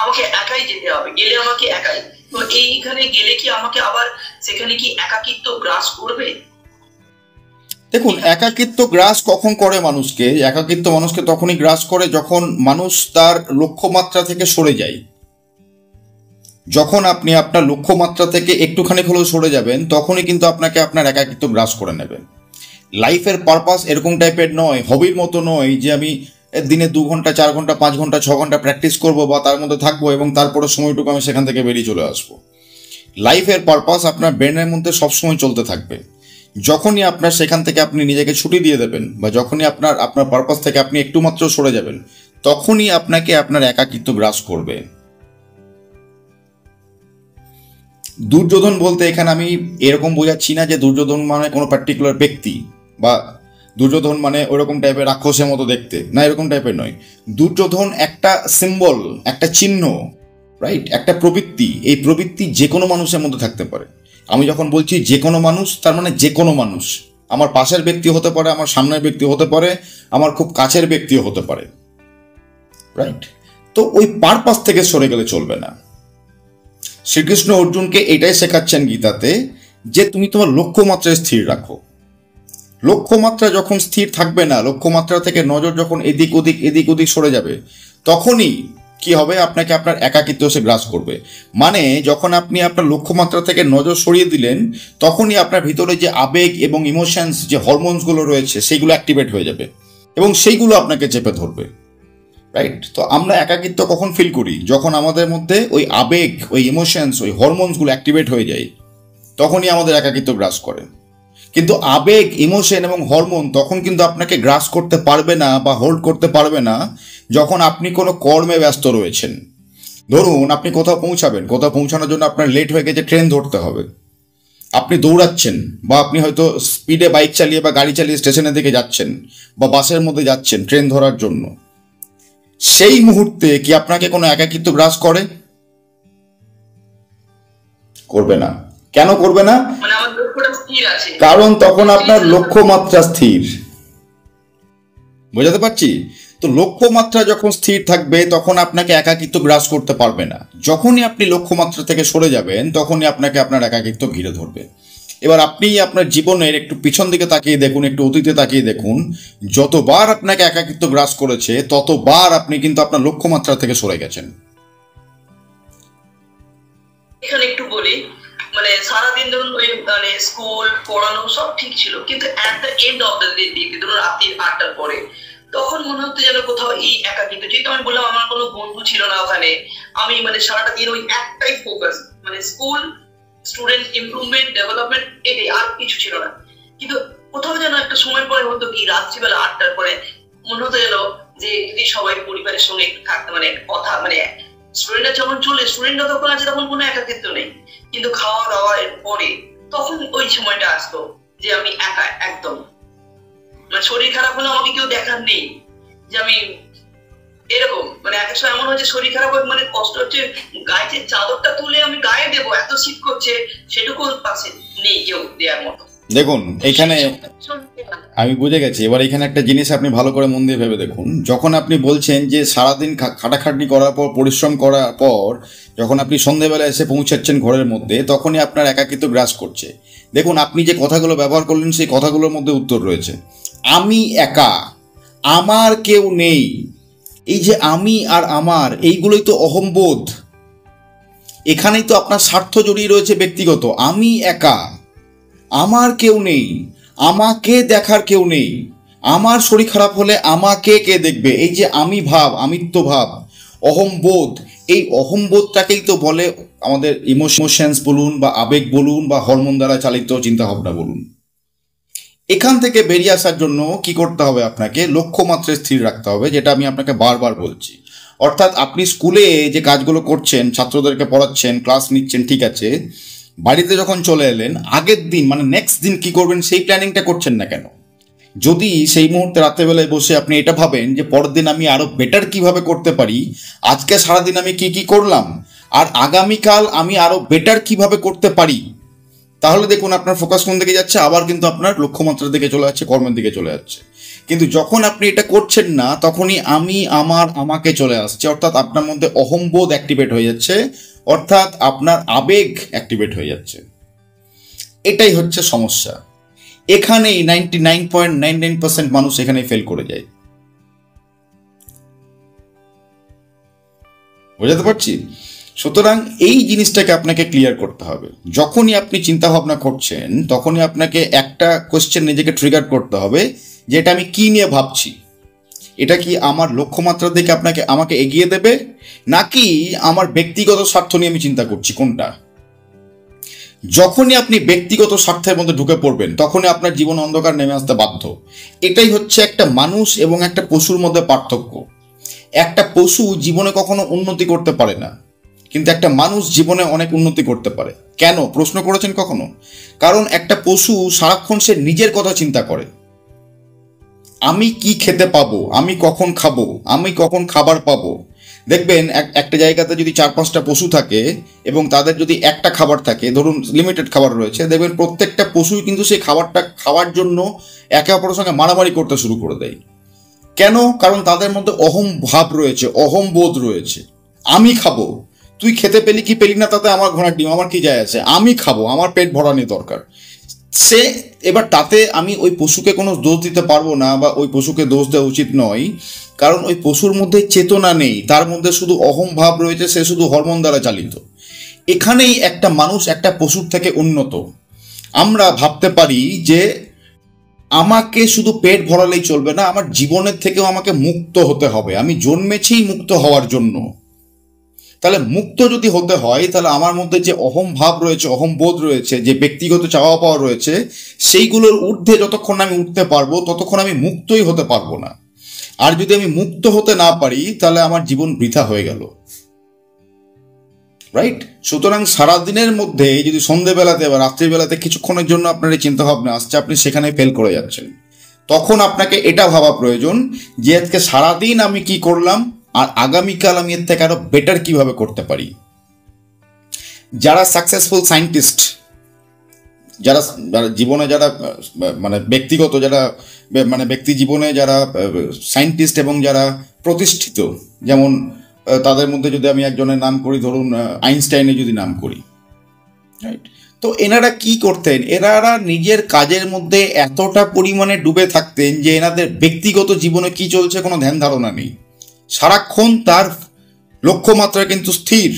আমাকে একাই যেতে হবে, গেলে আমাকে একাই। তো এইখানে গেলে কি আমাকে আবার সেখানে কি একাকিত্ব গ্রাস করবে? দেখুন, একাকিত্ব গ্রাস কখন করে মানুষকে? একাকিত্ব মানুষকে তখনই গ্রাস করে যখন মানুষ তার লক্ষ্যমাত্রা থেকে সরে যায়। যখন আপনি আপনার লক্ষ্যমাত্রা থেকে একটুখানি হলেও সরে যাবেন, তখনই কিন্তু আপনাকে আপনার একাকিত্ব গ্রাস করে নেবে। লাইফের পারপাস এরকম টাইপের নয়, হবির মতো নয় যে আমি দিনে 2 ঘন্টা 4 ঘন্টা 5 ঘন্টা 6 ঘন্টা প্র্যাকটিস করব বা তার মধ্যে থাকবো এবং তারপরে সময়টুকু আমি সেখান থেকে বেরিয়ে চলে আসবো। লাইফের পারপাস আপনার ব্রেনের মধ্যে সবসময় চলতে থাকবে। যখনই আপনার সেখান থেকে আপনি নিজেকে ছুটি দিয়ে দেবেন, বা যখনই আপনার পারপাস থেকে আপনি একটু মাত্র সরে যাবেন, তখনই আপনাকে আপনার একাকিত্ব গ্রাস করবে। দুর্যোধন বলতে এখানে আমি এরকম বোঝাচ্ছি না যে দুর্যোধন মানে কোনো পার্টিকুলার ব্যক্তি, বা দুর্যোধন মানে ওরকম টাইপের রাক্ষসের মতো দেখতে, না, এরকম টাইপের নয়। দুর্যোধন একটা সিম্বল, একটা চিহ্ন, রাইট, একটা প্রবৃত্তি। এই প্রবৃত্তি যে কোনো মানুষের মধ্যে থাকতে পারে। আমি যখন বলছি যে কোনো মানুষ, তার মানে যে কোনো মানুষ। আমার পাশের ব্যক্তি হতে পারে, আমার সামনের ব্যক্তি হতে পারে, আমার খুব কাছের ব্যক্তিও হতে পারে, রাইট। তো ওই পারপাস থেকে সরে গেলে চলবে না। শ্রীকৃষ্ণ অর্জুনকে এটাই শেখাচ্ছেন গীতাতে যে তুমি তোমার লক্ষ্যমাত্রায় স্থির রাখো। লক্ষ্যমাত্রা যখন স্থির থাকবে না, লক্ষ্যমাত্রা থেকে নজর যখন এদিক ওদিক সরে যাবে, তখনই কি হবে, আপনাকে আপনার একাকিত্ব সে গ্রাস করবে। মানে যখন আপনি আপনার লক্ষ্যমাত্রা থেকে নজর সরিয়ে দিলেন, তখনই আপনার ভিতরে যে আবেগ এবং ইমোশনস, যে হরমোনসগুলো রয়েছে, সেইগুলো অ্যাক্টিভেট হয়ে যাবে এবং সেইগুলো আপনাকে চেপে ধরবে, রাইট? তো আমরা একাকিত্ব কখন ফিল করি? যখন আমাদের মধ্যে ওই আবেগ, ওই ইমোশনস, ওই হরমোনসগুলো অ্যাক্টিভেট হয়ে যায়, তখনই আমাদের একাকিত্ব গ্রাস করে। কিন্তু আবেগ, ইমোশন এবং হরমোন তখন কিন্তু আপনাকে গ্রাস করতে পারবে না বা হোল্ড করতে পারবে না যখন আপনি কোনো কর্মে ব্যস্ত রয়েছেন। ধরুন আপনি কোথাও পৌঁছাবেন, কোথাও পৌঁছানোর জন্য আপনার লেট হয়ে গেছে, ট্রেন ধরতে হবে, আপনি দৌড়াচ্ছেন বা আপনি হয়তো স্পিডে বাইক চালিয়ে বা গাড়ি চালিয়ে স্টেশনের দিকে যাচ্ছেন বা বাসের মধ্যে যাচ্ছেন ট্রেন ধরার জন্য। সেই মুহূর্তে কি আপনাকে কোনো একাকিত্ব গ্রাস করে? করবে না। কেন করবে না? কারণ তখন আপনার লক্ষ্যমাত্রা স্থির। বোঝাতে পারছি? তো লক্ষ্যমাত্রা যখন স্থির থাকবে তখন আপনাকে একাকিত্ব গ্রাস করতে পারবে না। যখনই আপনি লক্ষ্যমাত্রা থেকে সরে যাবেন, তখনই আপনাকে আপনার একাকিত্ব ঘিরে ধরবে। এবার আপনি আপনার জীবনের একটু পিছন দিকে তাকিয়ে দেখুন, একটু অতীতে তাকিয়ে দেখুন, যতবার আপনাকে একাকিত্ব গ্রাস করেছে ততবার আপনি কিন্তু আপনার লক্ষ্যমাত্রা থেকে সরে গেছেন। এখানে একটু বলি, মানে সারাদিন ধরুন ওই মানে স্কুল পড়ানো সব ঠিক ছিল, কিন্তু at the end of the day, ধরুন রাত্রি 8টার পরে, তখন মনে হতো যেন কোথাও এই একাকিত্ব। যেহেতু আমি বললাম আমার কোনো বন্ধু ছিল না ওখানে, আমি মানে সারাটা দিন ওই একটাই ফোকাস, মানে স্কুল, স্টুডেন্ট ইমপ্রুভমেন্ট, ডেভেলপমেন্ট, এটাই, আর কিছু ছিল না। কিন্তু কোথাও যেন একটা সময় পরে হতো কি, রাত্রিবেলা 8টার পরে মনে হতো যেন যে যদি সবাই পরিবারের সঙ্গে একটু থাকতে, মানে কথা, মানে স্টুডেন্টরা যখন চলে, স্টুডেন্টরা তখন আছে, তখন কোনো একাকিত্ব নেই, কিন্তু খাওয়া দাওয়ার পরে তখন ওই সময়টা আসতো যে আমি একা একদম, মানে শরীর খারাপ হলে আমাকে কেউ দেখার নেই, যে আমি এরকম, মানে এক সময় এমন হচ্ছে শরীর খারাপ হয়, মানে কষ্ট হচ্ছে, গায়ে চাদরটা তুলে আমি গায়ে দেবো, এত শীত করছে, সেটুকু পাশে নেই কেউ দেওয়ার মতো। দেখুন এখানে আমি বুঝে গেছি। এবার এখানে একটা জিনিস আপনি ভালো করে মন দিয়ে ভেবে দেখুন, যখন আপনি বলছেন যে সারাদিন খাটাখাটনি করার পর, পরিশ্রম করার পর যখন আপনি সন্ধ্যেবেলা এসে পৌঁছাচ্ছেন ঘরের মধ্যে, তখনই আপনার একাকিত্ব গ্রাস করছে। দেখুন আপনি যে কথাগুলো ব্যবহার করলেন, সেই কথাগুলোর মধ্যে উত্তর রয়েছে। আমি একা, আমার কেউ নেই। এই যে আমি আর আমার, এইগুলোই তো অহংবোধ। এখানেই তো আপনার স্বার্থ জড়িয়ে রয়েছে ব্যক্তিগত। আমি একা, আমার কেউ নেই, আমাকে দেখার কেউ নেই, আমার শরীর খারাপ হলে আমাকে কে দেখবে, এই যে আমি ভাব, আমিত্ব ভাব, অহংবোধ, এই অহংবোধটাকেই তো বলে আমাদের ইমোশনস বলুন বা আবেগ বলুন বা হরমোন দ্বারা চালিত চিন্তা ভাবনা বলুন। এখান থেকে বেরিয়ে আসার জন্য কি করতে হবে? আপনাকে লক্ষ্যমাত্রায় স্থির রাখতে হবে, যেটা আমি আপনাকে বারবার বলছি। অর্থাৎ আপনি স্কুলে যে কাজগুলো করছেন, ছাত্রদেরকে পড়াচ্ছেন, ক্লাস নিচ্ছেন, ঠিক আছে, বাড়িতে যখন চলে এলেন, আগের দিন মানে নেক্সট দিন কি করবেন সেই প্ল্যানিংটা করছেন না কেন? যদি সেই মুহূর্তে রাত্রেবেলায় বসে আপনি এটা ভাবেন যে পরের দিন আমি আরো বেটার কিভাবে করতে পারি, আজকে সারাদিন আমি কি কি করলাম আর আগামীকাল আমি আরো বেটার কিভাবে করতে পারি, তাহলে দেখুন আপনার ফোকাস কোন দিকে যাচ্ছে, আবার কিন্তু আপনার লক্ষ্যমাত্রার দিকে চলে যাচ্ছে, কর্মের দিকে চলে যাচ্ছে। কিন্তু যখন আপনি এটা করছেন না, তখনই আমি, আমার, আমাকে চলে আসছে, অর্থাৎ আপনার মধ্যে অহংবোধ অ্যাক্টিভেট হয়ে যাচ্ছে, অর্থাৎ আপনার আবেগ অ্যাক্টিভেট হয়ে যাচ্ছে। এটাই হচ্ছে সমস্যা। এখানেই 99.99% মানুষ এখানেই ফেল করে যায়। বোঝাতে পারছি? সুতরাং এই জিনিসটাকে আপনাকে ক্লিয়ার করতে হবে। যখনই আপনি চিন্তা ভাবনা করছেন, তখনই আপনাকে একটা কোশ্চেন নিজেকে ট্রিগার করতে হবে, যে এটা আমি কি নিয়ে ভাবছি, এটা কি আমার লক্ষ্যমাত্রার দিকে আমাকে এগিয়ে দেবে, নাকি আমার ব্যক্তিগত স্বার্থ নিয়ে আমি চিন্তা করছি, কোনটা? যখনই আপনি ব্যক্তিগত স্বার্থের মধ্যে ঢুকে পড়বেন, তখনই আপনার জীবন অন্ধকার নেমে আসতে বাধ্য। এটাই হচ্ছে একটা মানুষ এবং একটা পশুর মধ্যে পার্থক্য। একটা পশু জীবনে কখনো উন্নতি করতে পারে না, কিন্তু একটা মানুষ জীবনে অনেক উন্নতি করতে পারে। কেন প্রশ্ন করেছেন কখনো? কারণ একটা পশু সারাক্ষণ সে নিজের কথা চিন্তা করে, আমি কি খেতে পাবো, আমি কখন খাবো, আমি কখন খাবার পাবো। দেখবেন একটা জায়গাতে যদি 4-5টা পশু থাকে এবং তাদের যদি একটা খাবার থাকে, ধরুন লিমিটেড খাবার রয়েছে, দেখবেন প্রত্যেকটা পশুই কিন্তু সেই খাবারটা খাওয়ার জন্য একে অপরের সঙ্গে মারামারি করতে শুরু করে দেয়। কেন? কারণ তাদের মধ্যে অহং ভাব রয়েছে, অহংবোধ রয়েছে, আমি খাবো, তুই খেতে পেলি কি পেলি না তাতে আমার ঘোড়ার ডিম, আমার কি যায় আছে, আমি খাবো, আমার পেট ভরা নিয়ে দরকার। সে এবার তাতে আমি ওই পশুকে কোনো দোষ দিতে পারবো না, বা ওই পশুকে দোষ দেওয়া উচিত নয়, কারণ ওই পশুর মধ্যে চেতনা নেই, তার মধ্যে শুধু অহম ভাব রয়েছে, সে শুধু হরমোন দ্বারা চালিত। এখানেই একটা মানুষ একটা পশুর থেকে উন্নত। আমরা ভাবতে পারি যে আমাকে শুধু পেট ভরালেই চলবে না, আমার জীবনের থেকেও আমাকে মুক্ত হতে হবে, আমি জন্মেছি মুক্ত হওয়ার জন্য। তাহলে মুক্ত যদি হতে হয়, তাহলে আমার মধ্যে যে অহম ভাব রয়েছে, অহম বোধ রয়েছে, যে ব্যক্তিগত চাওয়া পাওয়া রয়েছে, সেইগুলোর ঊর্ধ্বে যতক্ষণ আমি উঠতে পারবো ততক্ষণ আমি মুক্তই হতে পারবো না। আর যদি আমি মুক্ত হতে না পারি, তাহলে আমার জীবন বৃথা হয়ে গেল, রাইট? সুতরাং সারাদিনের মধ্যে যদি সন্ধ্যেবেলাতে বা রাত্রিবেলাতে কিছুক্ষণের জন্য আপনার এই চিন্তাভাবনা আসছে, আপনি সেখানে ফেল করে যাচ্ছেন। তখন আপনাকে এটা ভাবা প্রয়োজন যে আজকে সারাদিন আমি কি করলাম, আর আগামীকাল আমি এর থেকে আরো বেটার কিভাবে করতে পারি। যারা সাকসেসফুল সায়েন্টিস্ট, যারা জীবনে যারা মানে ব্যক্তিগত যারা মানে ব্যক্তি জীবনে যারা সায়েন্টিস্ট এবং যারা প্রতিষ্ঠিত, যেমন তাদের মধ্যে যদি আমি একজনের নাম করি, ধরুন আইনস্টাইনের যদি নাম করি, রাইট? তো এনারা কি করতেন, এনারা নিজের কাজের মধ্যে এতটা পরিমাণে ডুবে থাকতেন যে এনাদের ব্যক্তিগত জীবনে কি চলছে কোনো ধ্যান ধারণা নেই। সারাক্ষণ তার লক্ষ্যমাত্রা কিন্তু স্থির।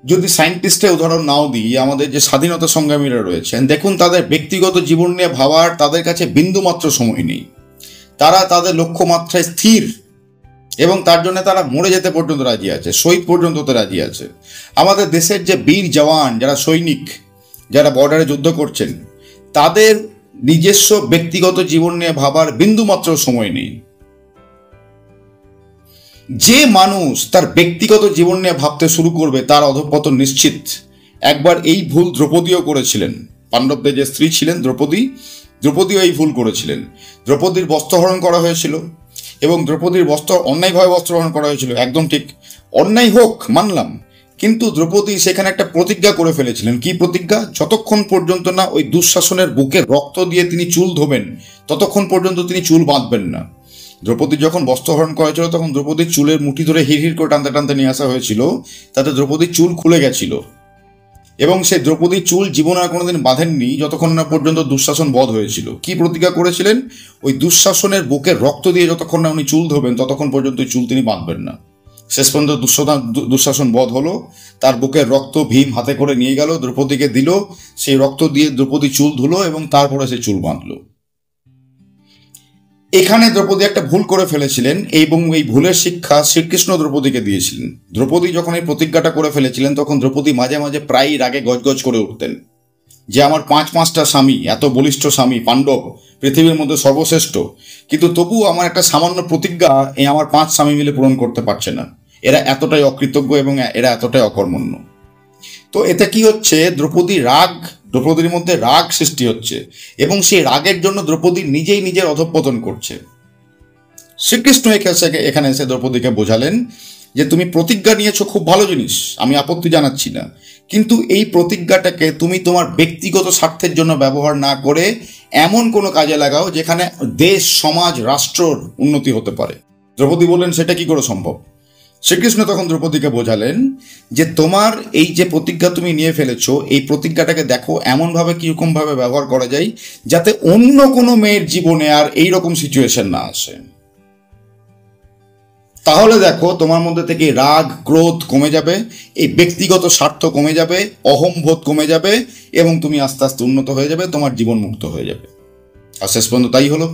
যদি সায়েন্টিস্টের উদাহরণ নাও দিই, আমাদের যে স্বাধীনতা সংগ্রামীরা রয়েছেন, দেখুন তাদের ব্যক্তিগত জীবন নিয়ে ভাবার তাদের কাছে বিন্দুমাত্র সময় নেই। তারা তাদের লক্ষ্যমাত্রায় স্থির, এবং তার জন্য তারা মরে যেতে পর্যন্ত রাজি আছে, শহীদ পর্যন্ত তো রাজি আছে। আমাদের দেশের যে বীর জওয়ান, যারা সৈনিক, যারা বর্ডারে যুদ্ধ করছেন, তাদের নিজস্ব ব্যক্তিগত জীবন নিয়ে ভাবার বিন্দুমাত্র সময় নেই। যে মানুষ তার ব্যক্তিগত জীবন নিয়ে ভাবতে শুরু করবে, তার অধঃপতন নিশ্চিত। একবার এই ভুল দ্রৌপদীও করেছিলেন। পাণ্ডবদের যে স্ত্রী ছিলেন দ্রৌপদীও এই ভুল করেছিলেন। দ্রৌপদীর বস্ত্রহরণ করা হয়েছিল, এবং দ্রৌপদীর অন্যায়ভাবে বস্ত্রহরণ করা হয়েছিল, একদম ঠিক। অন্যায় হোক মানলাম, কিন্তু দ্রৌপদী সেখানে একটা প্রতিজ্ঞা করে ফেলেছিলেন। কি প্রতিজ্ঞা? যতক্ষণ পর্যন্ত না ওই দুঃশাসনের বুকে রক্ত দিয়ে তিনি চুল ধোবেন, ততক্ষণ পর্যন্ত তিনি চুল বাঁধবেন না। দ্রৌপদী যখন বস্ত্রহরণ করা হয়েছিল, তখন দ্রৌপদীর চুলের মুঠি ধরে হিড় করে টানতে টানতে নিয়ে আসা হয়েছিল, তাতে দ্রৌপদীর চুল খুলে গেছিল, এবং সেই দ্রৌপদীর চুল জীবনে আর কোনোদিন বাঁধেননি যতক্ষণ না পর্যন্ত দুঃশাসন বধ হয়েছিল। কি প্রতিজ্ঞা করেছিলেন? ওই দুঃশাসনের বুকে রক্ত দিয়ে যতক্ষণ না উনি চুল ধোবেন, ততক্ষণ পর্যন্ত ওই চুল তিনি বাঁধবেন না। শেষ পর্যন্ত দুঃশাসন বধ হলো, তার বুকের রক্ত ভীম হাতে করে নিয়ে গেল, দ্রৌপদীকে দিল, সেই রক্ত দিয়ে দ্রৌপদী চুল ধুলো, এবং তারপরে সে চুল বাঁধলো। এখানে দ্রৌপদী একটা ভুল করে ফেলেছিলেন, এবং এই ভুলের শিক্ষা শ্রীকৃষ্ণ দ্রৌপদীকে দিয়েছিলেন। দ্রৌপদী যখন এই প্রতিজ্ঞাটা করে ফেলেছিলেন, তখন দ্রৌপদী মাঝে মাঝে প্রায়ই রাগে গজগজ করে উঠতেন যে আমার পাঁচটা স্বামী, এত বলিষ্ঠ স্বামী, পাণ্ডব পৃথিবীর মধ্যে সর্বশ্রেষ্ঠ, কিন্তু তবুও আমার একটা সামান্য প্রতিজ্ঞা এই আমার 5 স্বামী মিলে পূরণ করতে পারছে না। এরা এতটাই অকৃতজ্ঞ এবং এরা এতটাই অকর্মণ্য। তো এতে কি হচ্ছে, দ্রৌপদীর মধ্যে রাগ সৃষ্টি হচ্ছে, এবং সেই রাগের জন্য দ্রৌপদী নিজেই নিজের অধঃপতন করছে। শ্রীকৃষ্ণ এখানে এসে দ্রৌপদীকে বোঝালেন যে তুমি প্রতিজ্ঞা নিয়েছো, খুব ভালো জিনিস, আমি আপত্তি জানাচ্ছি না, কিন্তু এই প্রতিজ্ঞাটাকে তুমি তোমার ব্যক্তিগত স্বার্থের জন্য ব্যবহার না করে এমন কোনো কাজে লাগাও যেখানে দেশ, সমাজ, রাষ্ট্রর উন্নতি হতে পারে। দ্রৌপদী বললেন সেটা কি করে সম্ভব? শ্রীকৃষ্ণ তখন দ্রৌপদীকে বোঝালেন যে তোমার এই যে প্রতিজ্ঞা তুমি নিয়ে ফেলেছো, এই প্রতিজ্ঞাটাকে দেখো এমনভাবে কীরকমভাবে ব্যবহার করা যায় যাতে অন্য কোনো মেয়ের জীবনে আর এইরকম সিচুয়েশন না আসে। তাহলে দেখো তোমার মধ্যে থেকে রাগ, ক্রোধ কমে যাবে, এই ব্যক্তিগত স্বার্থ কমে যাবে, অহংবোধ কমে যাবে, এবং তুমি আস্তে আস্তে উন্নত হয়ে যাবে, তোমার জীবন মুক্ত হয়ে যাবে। আর শেষ পর্যন্ত তাই হলো।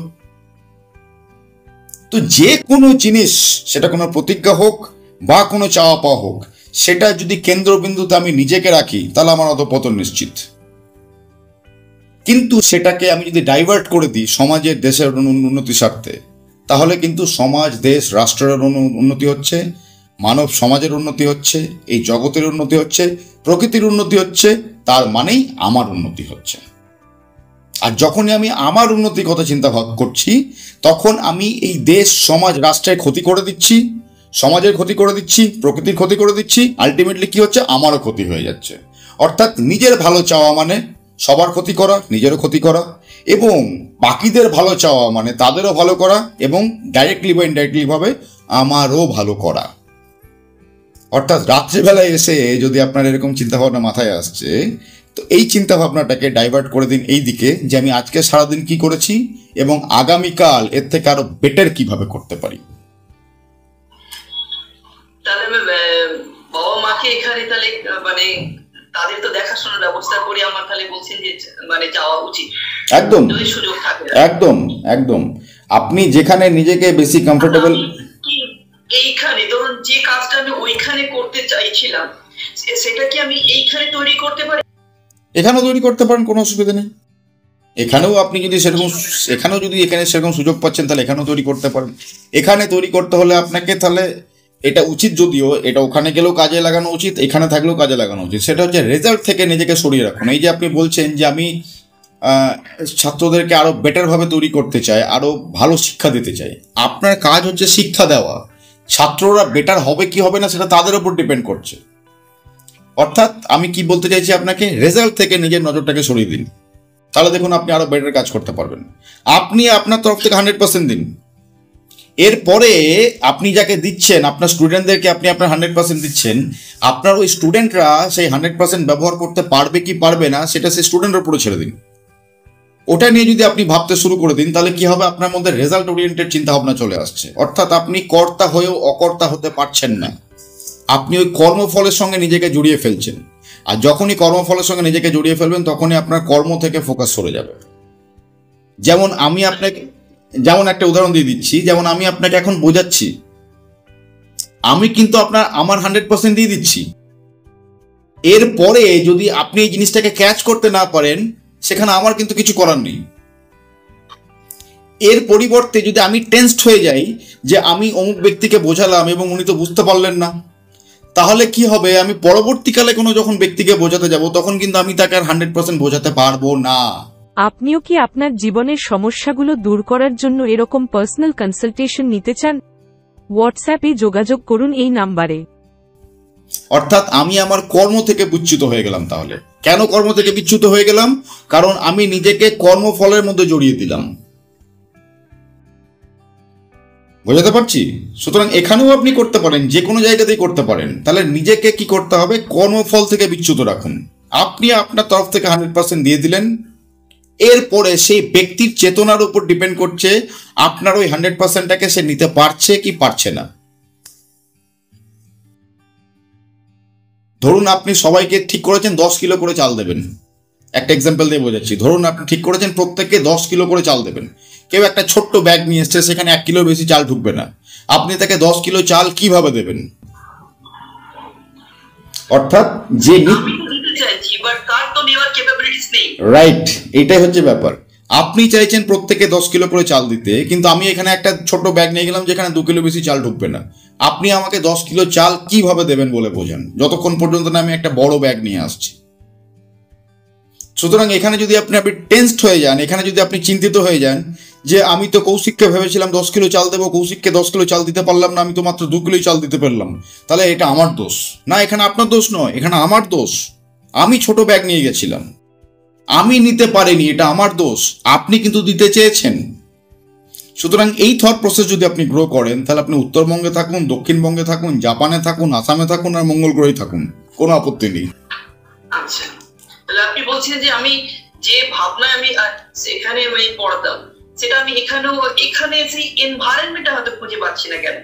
তো যে কোনো জিনিস, সেটা কোনো প্রতিজ্ঞা হোক বা কোনো চাওয়া পাওয়া হোক, সেটা যদি কেন্দ্রবিন্দুতে আমি নিজেকে রাখি, তাহলে আমার অধঃপতন নিশ্চিত। কিন্তু সেটাকে আমি যদি ডাইভার্ট করে দিই সমাজের, দেশের উন্নতির স্বার্থে, তাহলে কিন্তু সমাজ, দেশ, রাষ্ট্রের উন্নতি হচ্ছে, মানব সমাজের উন্নতি হচ্ছে, এই জগতের উন্নতি হচ্ছে, প্রকৃতির উন্নতি হচ্ছে, তার মানেই আমার উন্নতি হচ্ছে। আর যখনই আমি আমার উন্নতির কথা চিন্তা করছি, তখন আমি এই দেশ, সমাজ, রাষ্ট্রের ক্ষতি করে দিচ্ছি, সমাজের ক্ষতি করে দিচ্ছি, প্রকৃতির ক্ষতি করে দিচ্ছি। আলটিমেটলি কি হচ্ছে? আমারও ক্ষতি হয়ে যাচ্ছে। অর্থাৎ নিজের ভালো চাওয়া মানে সবার ক্ষতি করা, নিজেরও ক্ষতি করা, এবং বাকিদের ভালো চাওয়া মানে তাদেরও ভালো করা, এবং ডাইরেক্টলি বা ইনডাইরেক্টলি ভাবে আমারও ভালো করা। অর্থাৎ রাত্রেবেলায় এসে যদি আপনার এরকম চিন্তাভাবনা মাথায় আসছে, তো এই চিন্তাভাবনাটাকে ডাইভার্ট করে দিন এই দিকে যে আমি আজকে সারাদিন কি করেছি এবং আগামীকাল এর থেকে আরো বেটার কিভাবে করতে পারি। তাহলে বাবা মাকে এখানে তাহলে মানে তাদের তো দেখাশোনার ব্যবস্থা করে আমার তাহলে বলছেন যে মানে যাওয়া উচিত, একদম যদি সুযোগ থাকে। একদম একদম আপনি যেখানে নিজেকে বেশি কমফোর্টেবল, এইখানে ধরুন যে কাজটা আমি ওইখানে করতে চাইছিলাম সেটা কি আমি এইখানে তৈরি করতে পারি? এখানেও তৈরি করতে পারেন, কোনো অসুবিধা নেই। এখানেও আপনি যদি সেরকম, এখানেও যদি এখানে সেরকম সুযোগ পাচ্ছেন তাহলে এখানেও তৈরি করতে পারেন। এখানে তৈরি করতে হলে আপনাকে তাহলে এটা উচিত, যদিও এটা ওখানে গেলেও কাজে লাগানো উচিত, এখানে থাকলেও কাজে লাগানো উচিত, সেটা হচ্ছে রেজাল্ট থেকে নিজেকে সরিয়ে রাখুন। এই যে আপনি বলছেন যে আমি ছাত্রদেরকে আরো বেটারভাবে তৈরি করতে চাই, আরো ভালো শিক্ষা দিতে চাই, আপনার কাজ হচ্ছে শিক্ষা দেওয়া। ছাত্ররা বেটার হবে কি হবে না সেটা তাদের উপর ডিপেন্ড করছে। অর্থাৎ আমি কি বলতে চাইছি আপনাকে, রেজাল্ট থেকে নিজের নজরটাকে সরিয়ে দিন, তাহলে দেখুন আপনি আরো বেটার কাজ করতে পারবেন। আপনি আপনার তরফ থেকে 100% দিন। এরপরে আপনি যাকে দিচ্ছেন, আপনার স্টুডেন্টদেরকে আপনি আপনার 100% দিচ্ছেন, আপনার ওই স্টুডেন্টরা সেই 100% ব্যবহার করতে পারবে কি পারবে না সেটা সেই স্টুডেন্টের উপরে ছেড়ে দিন। ওটা নিয়ে যদি আপনি ভাবতে শুরু করে দিন তাহলে কি হবে, আপনার মধ্যে রেজাল্ট ওরিয়েন্টেড চিন্তা ভাবনা চলে আসছে। অর্থাৎ আপনি কর্তা হয়েও অকর্তা হতে পারছেন না, আপনি ওই কর্মফলের সঙ্গে নিজেকে জড়িয়ে ফেলছেন। আর যখনই কর্মফলের সঙ্গে নিজেকে জড়িয়ে ফেলবেন তখনই আপনার কর্ম থেকে ফোকাস সরে যাবে। যেমন আমি আপনাকে, যেমন একটা উদাহরণ দিয়ে দিচ্ছি, যেমন আমি আপনাকে এখন বোঝাচ্ছি, আমি কিন্তু আমার 100% দিয়ে দিচ্ছি। এরপরে যদি আপনি এই জিনিসটাকে ক্যাচ করতে না পারেন সেখানে আমার কিন্তু কিছু করার নেই। এর পরিবর্তে যদি আমি টেন্সড হয়ে যাই যে আমি অমুক ব্যক্তিকে বোঝালাম এবং উনি তো বুঝতে পারলেন না, তাহলে কি হবে, আমি পরবর্তীকালে কোনো যখন ব্যক্তিকে বোঝাতে যাব তখন কিন্তু আমি তাকে আর 100% বোঝাতে পারবো না। আপনিও কি আপনার জীবনের সমস্যাগুলো দূর করার জন্য এরকম পার্সোনাল কনসালটেশন নিতে চান? হোয়াটসঅ্যাপে যোগাযোগ করুন এই নাম্বারে। অর্থাৎ আমি আমার কর্ম থেকে বিচ্যুত হয়ে গেলাম। তাহলে কেন কর্ম থেকে বিচ্যুত হয়ে গেলাম? কারণ আমি নিজেকে কর্মফলের মধ্যে জড়িয়ে দিলাম। বোঝাতে পারছি? সুতরাং এখানেও আপনি করতে পারেন, যে কোনো জায়গাতেই করতে পারেন। তাহলে নিজেকে কি করতে হবে, কর্মফল থেকে বিচ্যুত রাখুন। আপনি আপনার তরফ থেকে 100% দিয়ে দিলেন, এরপরে সেই ব্যক্তির চেতনার উপর ডিপেন্ড করছে আপনার ওই 100%টাকে সে নিতে পারছে কি পারছে না। ধরুন আপনি সবাইকে ঠিক করেছেন 10 কিলো করে চাল দেবেন, একটা এক্সাম্পল দিয়ে বোঝাচ্ছি। ধরুন আপনি ঠিক করেছেন প্রত্যেককে 10 কিলো করে চাল দেবেন। কেউ একটা ছোট্ট ব্যাগ নিয়ে এসছে, সেখানে 1 কিলোর বেশি চাল ঢুকবে না। আপনি তাকে 10 কিলো চাল কিভাবে দেবেন? অর্থাৎ যে রাইট, এটাই হচ্ছে ব্যাপার। আপনি চাইছেন প্রত্যেকে 10 কিলো করে চাল দিতে, কিন্তু আমি এখানে একটা ছোট ব্যাগ নিয়ে গেলাম যেখানে 2 কিলো বেশি চাল ঢুকবে না। আপনি আমাকে 10 কিলো চাল কিভাবে দেবেন বলে বোঝান, যতক্ষণ পর্যন্ত না আমি একটা বড় ব্যাগ নিয়ে আসছি। সুতরাং এখানে যদি আপনি টেন্সড হয়ে যান, এখানে যদি আপনি চিন্তিত হয়ে যান যে আমি তো কৌশিককে ভেবেছিলাম 10 কিলো চাল দেবো, কৌশিককে 10 কিলো চাল দিতে পারলাম না, আমি তো মাত্র 2 কিলোই চাল দিতে পারলাম, তাহলে এটা আমার দোষ। না, এখানে আপনার দোষ নয়, এখানে আমার দোষ। আমি ছোট ব্যাগ নিয়ে গেছিলাম, আমি নিতে পারিনি, এটা আমার দোষ। আপনি কিন্তু দিতে চেয়েছেন। সুতরাং এই থট প্রসেস যদি আপনি গ্রো করেন তাহলে আপনি উত্তরবঙ্গে থাকুন, দক্ষিণবঙ্গে থাকুন, জাপানে থাকুন, আসামে থাকুন, আর মঙ্গল গ্রহে থাকুন, কোনো আপত্তি নেই। আচ্ছা, তাহলে আপনি বলছেন যে আমি যে ভাবনায় আমি সেখানে আমি পড়তাম, সেটা আমি এখানে সেই এনভায়রনমেন্টটা হয়তো খুঁজে পাচ্ছি না কেন?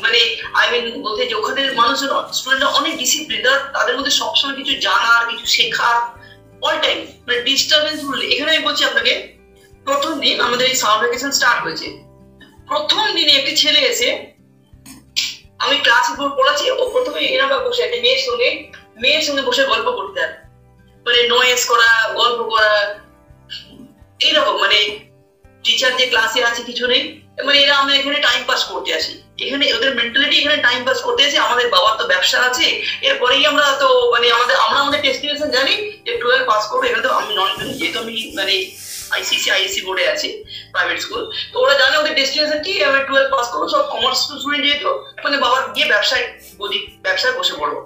মানে আই মিন বলতে যে ওখানে মানুষের স্টুডেন্টরা অনেক ডিসিপ্লিন, তাদের মধ্যে সবসময় কিছু জানার, কিছু শেখার, অল টাইম মানে ডিস্টারবেন্স বললে। এখানে আমি বলছি আপনাকে, প্রথম দিন আমাদের এই সামার ভ্যাকেশন স্টার্ট হয়েছে, প্রথম দিনে একটি ছেলে এসে, আমি ক্লাসে পড়াচ্ছি, ও প্রথমে এরকম বসে একটা মেয়ের সঙ্গে বসে গল্প করতে, মানে নয়েজ করা, গল্প করা, এইরকম। মানে টিচার যে ক্লাসে আছে কিছু নেই, মানে এরা আমরা এখানে টাইম পাস করতে আসি, এখানে ওদের মেন্টালিটি এখানে টাইম পাস করতে আসি। আমাদের বাবার তো ব্যবসা আছে, এরপরেই আমরা তো মানে আমাদের ডেস্টিনেশন জানি যে 12 পাস করবো। এখানে তো আমি যেহেতু আমি মানে আইসিসি বোর্ডে আছি, প্রাইভেট স্কুল, তো ওরা জানে ওদের ডেস্টিনেশন কি, আমি 12 পাস করবো। সব কমার্স স্টুডেন্ট যেহেতু, মানে বাবার গিয়ে ব্যবসায় বসে পড়বো।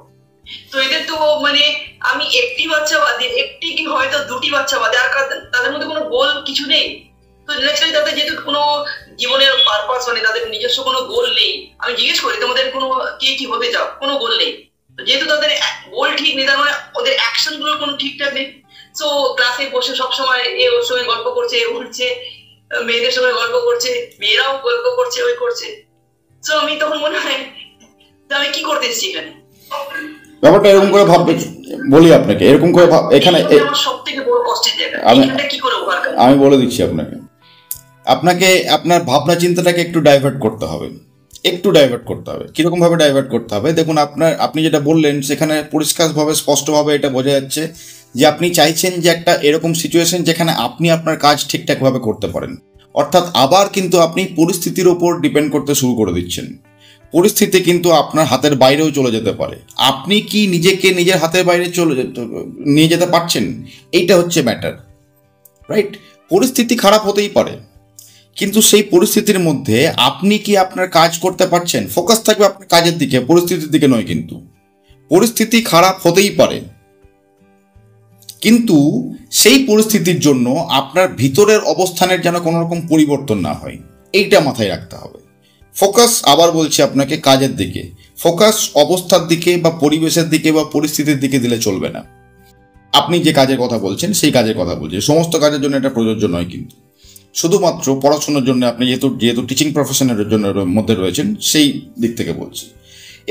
তো এদের তো মানে আমি একটি বাচ্চা বাদে, একটি কি হয়তো 2টি বাচ্চা বাদে আর তাদের মধ্যে কোনো গোল কিছু নেই। তো তো ন্যাচারালি তাদের যেহেতু কোনো জীবনের পারপাস মানে তাদের নিজস্ব কোনো গোল নেই, আমি জিজ্ঞেস করি তোমাদের কোনো কি হতে চাও, কোনো গোল নেই। যেহেতু তাদের গোল ঠিক নেই, তার মানে ওদের অ্যাকশন গুলো কোনো ঠিকঠাক নেই। সো ক্লাসে বসে সবসময় এ ওর সঙ্গে গল্প করছে, এ উঠছে, মেয়েদের সঙ্গে গল্প করছে, মেয়েরাও গল্প করছে, ওই করছে। সো আমি তখন মনে হয় আমি কি করতে এসেছি এখানে। ব্যাপারটা এরকম করে ভাববে, বলি আপনাকে এরকম করে এখানে আমার সব থেকে বড় কষ্টের জায়গা, এখানটা কি করে ওভারকাম। আমি বলে দিচ্ছি আপনাকে আপনার ভাবনা চিন্তাটাকে একটু ডাইভার্ট করতে হবে, কিরকম ভাবে ডাইভার্ট করতে হবে। দেখুন, আপনি যেটা বললেন সেখানে পরিষ্কারভাবে স্পষ্টভাবে এটা বোঝা যাচ্ছে যে আপনি চাইছেন যে একটা এরকম সিচুয়েশন যেখানে আপনি আপনার কাজ ঠিকঠাকভাবে করতে পারেন। অর্থাৎ আবার কিন্তু আপনি পরিস্থিতির ওপর ডিপেন্ড করতে শুরু করে দিচ্ছেন। পরিস্থিতি কিন্তু আপনার হাতের বাইরেও চলে যেতে পারে। আপনি কি নিজেকে নিজের হাতের বাইরে নিয়ে যেতে পারছেন, এইটা হচ্ছে ম্যাটার, রাইট? পরিস্থিতি খারাপ হতেই পারে, কিন্তু সেই পরিস্থিতির মধ্যে আপনি কি আপনার কাজ করতে পারছেন? ফোকাস থাকবে আপনার কাজের দিকে, পরিস্থিতির দিকে নয়। কিন্তু পরিস্থিতি খারাপ হতেই পারে, কিন্তু সেই পরিস্থিতির জন্য আপনার ভিতরের অবস্থানের যেন কোনো রকম পরিবর্তন না হয়, এইটা মাথায় রাখতে হবে। ফোকাস, আবার বলছি আপনাকে, কাজের দিকে ফোকাস, অবস্থার দিকে বা পরিবেশের দিকে বা পরিস্থিতির দিকে দিলে চলবে না। আপনি যে কাজের কথা বলছেন সেই কাজের কথা বলছেন, সমস্ত কাজের জন্য এটা প্রযোজ্য নয়। কিন্তু শুধুমাত্র পড়াশোনার জন্য আপনি যেহেতু টিচিং প্রফেশনের জন্য মধ্যে রয়েছেন সেই দিক থেকে বলছি।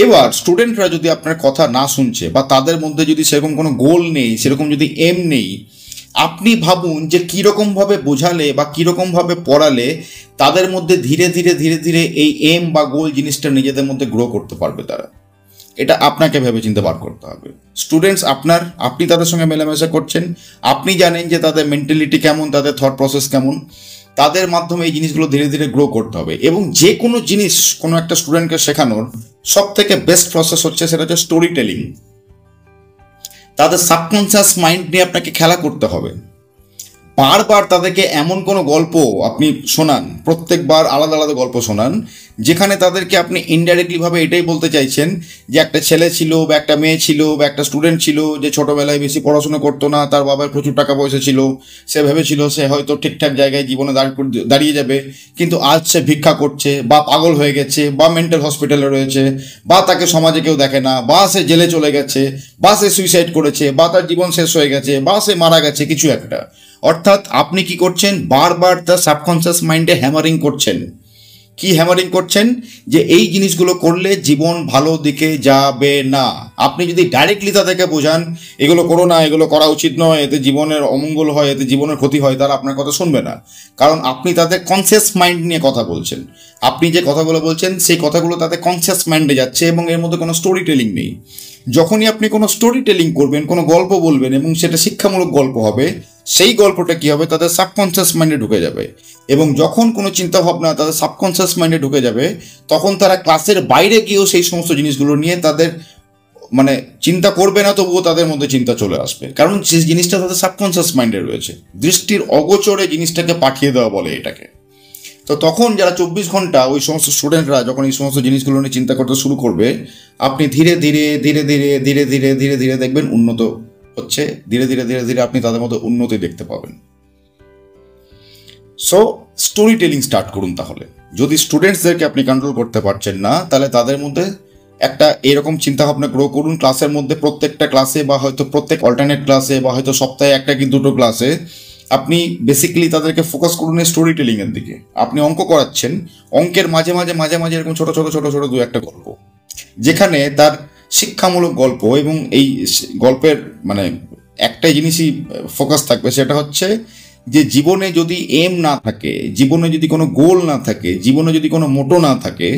এবার স্টুডেন্টরা যদি আপনার কথা না শুনছে বা তাদের মধ্যে যদি সেরকম কোনো গোল নেই, সেরকম যদি এম নেই, আপনি ভাবুন যে কীরকমভাবে বোঝালে বা কীরকমভাবে পড়ালে তাদের মধ্যে ধীরে ধীরে ধীরে ধীরে এই এম বা গোল জিনিসটা নিজেদের মধ্যে গ্রো করতে পারবে তারা। এটা আপনাকে ভেবে চিন্তে বার করতে হবে। স্টুডেন্টস আপনি তাদের সঙ্গে মেলামেশা করছেন, আপনি জানেন যে তাদের মেন্টালিটি কেমন, তাদের থট প্রসেস কেমন, তাদের মাধ্যমে এই জিনিসগুলো ধীরে ধীরে গ্রো করতে হবে। এবং যে কোনো জিনিস কোনো একটা স্টুডেন্টকে শেখানোর সব থেকে বেস্ট প্রসেস হচ্ছে সেটা হচ্ছে স্টোরি টেলিং। তাদের সাবকনসিয়াস মাইন্ড নিয়ে আপনাকে খেলা করতে হবে। বারবার তাদেরকে এমন কোনো গল্প আপনি শোনান, প্রত্যেকবার আলাদা আলাদা গল্প শোনান, যেখানে তাদেরকে আপনি ইনডাইরেক্টলিভাবে এটাই বলতে চাইছেন যে একটা ছেলে ছিল বা একটা মেয়ে ছিল বা একটা স্টুডেন্ট ছিল যে ছোটবেলায় বেশি পড়াশোনা করতো না, তার বাবার প্রচুর টাকা পয়সা ছিল, সে ভেবেছিল সে হয়তো ঠিকঠাক জায়গায় জীবনে দাঁড়িয়ে যাবে, কিন্তু আজ সে ভিক্ষা করছে বা পাগল হয়ে গেছে বা মেন্টাল হসপিটালে রয়েছে বা তাকে সমাজে কেউ দেখে না বা সে জেলে চলে গেছে বা সে সুইসাইড করেছে বা তার জীবন শেষ হয়ে গেছে বা সে মারা গেছে কিছু একটা। অর্থাৎ আপনি কি করছেন? বারবার তার সাবকনসিয়াস মাইন্ডে হ্যামারিং করছেন। কি হ্যামারিং করছেন? যে এই জিনিসগুলো করলে জীবন ভালো দিকে যাবে না। আপনি যদি ডাইরেক্টলি তাদেরকে বোঝান এগুলো করো না, এগুলো করা উচিত নয়, এতে জীবনের অমঙ্গল হয়, এতে জীবনের ক্ষতি হয়, তারা আপনার কথা শুনবে না। কারণ আপনি তাদের কনসিয়াস মাইন্ড নিয়ে কথা বলছেন। আপনি যে কথাগুলো বলছেন সেই কথাগুলো তাদের কনসিয়াস মাইন্ডে যাচ্ছে এবং এর মধ্যে কোনো স্টোরি টেলিং নেই। যখনই আপনি কোনো স্টোরি টেলিং করবেন, কোনো গল্প বলবেন এবং সেটা শিক্ষামূলক গল্প হবে, সেই গল্পটা কি হবে? তাদের সাবকনসিয়াস মাইন্ডে ঢুকে যাবে। এবং যখন কোনো চিন্তাভাবনা তাদের সাবকনসিয়াস মাইন্ডে ঢুকে যাবে, তখন তারা ক্লাসের বাইরে গিয়েও সেই সমস্ত জিনিসগুলো নিয়ে তাদের চিন্তা করবে না, তবুও তাদের মধ্যে চিন্তা চলে আসবে, কারণ সেই জিনিসটা তাদের সাবকনসিয়াস মাইন্ডে রয়েছে। দৃষ্টির অগোচরে জিনিসটাকে পাঠিয়ে দেওয়া বলে এটাকে। তো তখন যারা 24 ঘন্টা ওই সমস্ত স্টুডেন্টরা যখন এই সমস্ত জিনিসগুলো নিয়ে চিন্তা করতে শুরু করবে, আপনি ধীরে ধীরে ধীরে ধীরে ধীরে ধীরে ধীরে ধীরে দেখবেন উন্নত হচ্ছে, ধীরে ধীরে ধীরে ধীরে আপনি তাদের মধ্যে উন্নতি দেখতে পাবেন। সো স্টোরি টেলিং স্টার্ট করুন। তাহলে যদি স্টুডেন্টসদেরকে আপনি কন্ট্রোল করতে পারছেন না, তাহলে তাদের মধ্যে একটা এরকম চিন্তাভাবনা গ্রো করুন। ক্লাসের মধ্যে প্রত্যেকটা ক্লাসে বা হয়তো প্রত্যেক অল্টারনেট ক্লাসে বা হয়তো সপ্তাহে একটা কি দুটো ক্লাসে আপনি বেসিক্যালি তাদেরকে ফোকাস করুন এই স্টোরি টেলিংয়ের দিকে। আপনি অঙ্ক করাচ্ছেন, অঙ্কের মাঝে মাঝে মাঝে মাঝে এরকম ছোটো ছোটো ছোটো ছোটো দু একটা গল্প, যেখানে তার শিক্ষামূলক গল্প এবং এই গল্পের একটাই জিনিসই ফোকাস থাকবে, সেটা হচ্ছে যে জীবনে যদি এম না থাকে, জীবনে যদি কোনো গোল না থাকে, জীবনে যদি কোনো মোটো না থাকে,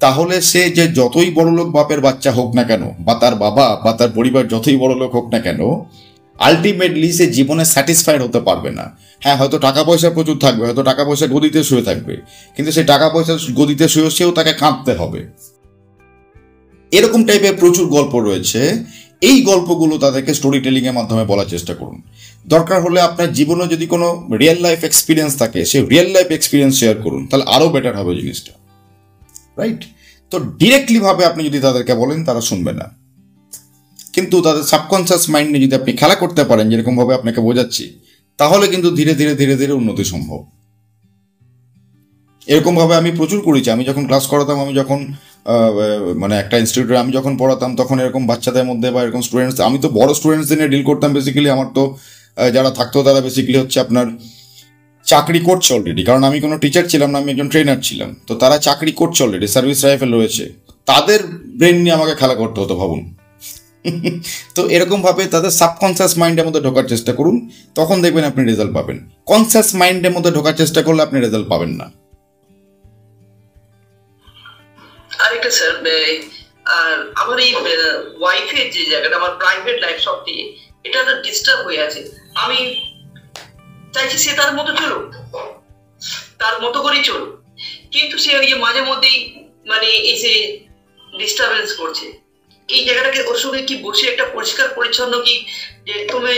তাহলে সে যে যতই বড়লোক বাপের বাচ্চা হোক না কেন বা তার বাবা বা তার পরিবার যতই বড়লোক হোক না কেন, আলটিমেটলি সে জীবনে স্যাটিসফাইড হতে পারবে না। হ্যাঁ, হয়তো টাকা পয়সা প্রচুর থাকবে, হয়তো টাকা পয়সা গদিতে শুয়ে থাকবে, কিন্তু সেই টাকা পয়সা গদিতে শুয়েও তাকে কাঁদতে হবে। এরকম টাইপের প্রচুর গল্প রয়েছে। এই গল্পগুলো তাদেরকে স্টোরি টেলিংয়ের মাধ্যমে বলার চেষ্টা করুন। দরকার হলে আপনার জীবনে যদি কোনো রিয়েল লাইফ এক্সপিরিয়েন্স থাকে, সেই রিয়েল লাইফ এক্সপিরিয়েন্স শেয়ার করুন, তাহলে আরও বেটার হবে জিনিসটা, রাইট? তো ডিরেক্টলিভাবে আপনি যদি তাদেরকে বলেন, তারা শুনবে না। কিন্তু তাদের সাবকনসিয়াস মাইন্ড নিয়ে যদি আপনি খেলা করতে পারেন, যেরকমভাবে আপনাকে বোঝাচ্ছি, তাহলে কিন্তু ধীরে ধীরে ধীরে ধীরে উন্নতি সম্ভব। এরকমভাবে আমি প্রচুর করেছি। আমি যখন ক্লাস করাতাম, আমি যখন মানে একটা ইনস্টিটিউটে আমি যখন পড়াতাম, তখন এরকম বাচ্চাদের মধ্যে বা এরকম স্টুডেন্টস, আমি তো বড় স্টুডেন্টসদের নিয়ে ডিল করতাম বেসিক্যালি। আমার তো যারা থাকতো তারা বেসিক্যালি হচ্ছে আপনার চাকরি করছে অলরেডি, কারণ আমি কোনো টিচার ছিলাম না, আমি একজন ট্রেনার ছিলাম। তো তারা চাকরি করছে অলরেডি, সার্ভিস রাইফেল রয়েছে, তাদের ব্রেন নিয়ে আমাকে খেলা করতে হতো, ভাবুন। তো এরকমভাবে তাদের সাবকনসিয়াস মাইন্ডের মধ্যে ঢোকার চেষ্টা করুন, তখন দেখবেন আপনি রেজাল্ট পাবেন। কনসিয়াস মাইন্ডের মধ্যে ঢোকার চেষ্টা করলে আপনি রেজাল্ট পাবেন না। আরেকটা স্যার, আর আমার এই ওয়াইফের যে জায়গাটা, আমার প্রাইভেট লাইফ সব দিয়ে এটা তো ডিস্টার্ব হয়ে আছে। আমি চাইছি সে তার মতো চলুক, তার মতো করেই চলুক, কিন্তু সে ওই যে মাঝে মধ্যেই মানে এসে ডিস্টারবেন্স করছে। এই জায়গাটাকে ওর সঙ্গে কি বসে একটা পরিষ্কার পরিচ্ছন্ন কি, যে তুমি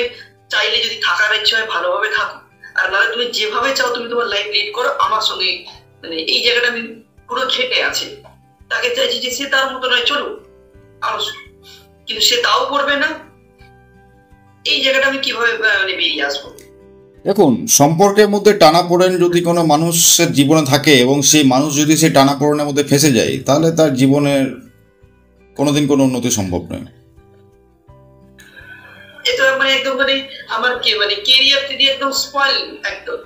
চাইলে যদি থাকার ইচ্ছা হয় ভালোভাবে থাকো, আর নাহলে তুমি যেভাবে চাও তুমি তোমার লাইফ লিড করো, আমার সঙ্গে মানে এই জায়গাটা আমি পুরো ঘেটে আছে। তাকে চাইছি যে সে তার মতো নয় চলুক আমার, কিন্তু সে তাও করবে না। এই জায়গাটা আমি কিভাবে মানে বেরিয়ে আসবো? দেখুন, সম্পর্কের মধ্যে টানাপোড়েন যদি কোনো মানুষের জীবনে থাকে এবং সেই মানুষ যদি সেই টানাপোড়েনের মধ্যে ফেঁসে যায়, তাহলে তার জীবনের কোনোদিন কোনো উন্নতি সম্ভব নয়। এটা মানে একদম মানে আমার কি মানে কেরিয়ার থেকে একদম স্পয়েল একদম।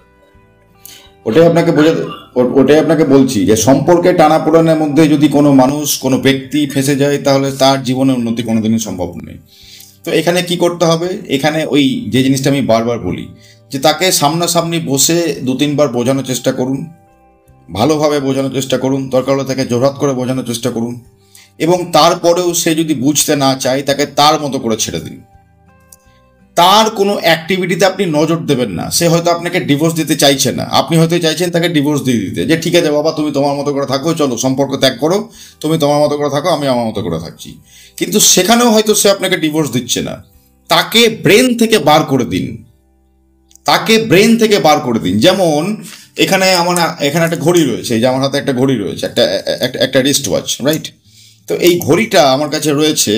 ওটাই আপনাকে বলছি যে সম্পর্কে টানাপোড়েনের মধ্যে যদি কোনো মানুষ, কোনো ব্যক্তি ফেঁসে যায়, তাহলে তার জীবনের উন্নতি কোনোদিনই সম্ভব নয়। তো এখানে কি করতে হবে? এখানে ওই যে জিনিসটা আমি বারবার বলি, যে তাকে সামনাসামনি বসে 2-3 বার বোঝানোর চেষ্টা করুন, ভালোভাবে বোঝানোর চেষ্টা করুন, দরকার হলে তাকে জোরহাত করে বোঝানোর চেষ্টা করুন, এবং তারপরেও সে যদি বুঝতে না চায়, তাকে তার মতো করে ছেড়ে দিন। তার কোনো অ্যাক্টিভিটিতে আপনি নজর দেবেন না। সে হয়তো আপনাকে ডিভোর্স দিতে চাইছে না, আপনি হয়তো চাইছেন তাকে ডিভোর্স দিয়ে দিতে, যে ঠিক আছে বাবা, তুমি তোমার মতো করে থাকো, চলো সম্পর্ক ত্যাগ করো, তুমি তোমার মতো করে থাকো, আমি আমার মতো করে থাকছি। কিন্তু সেখানেও হয়তো সে আপনাকে ডিভোর্স দিচ্ছে না। তাকে ব্রেন থেকে বার করে দিন, তাকে ব্রেন থেকে বার করে দিন। যেমন এখানে একটা ঘড়ি রয়েছে, এই যে আমার হাতে একটা ঘড়ি রয়েছে, একটা রিস্ট ওয়াচ, রাইট? তো এই ঘড়িটা আমার কাছে রয়েছে,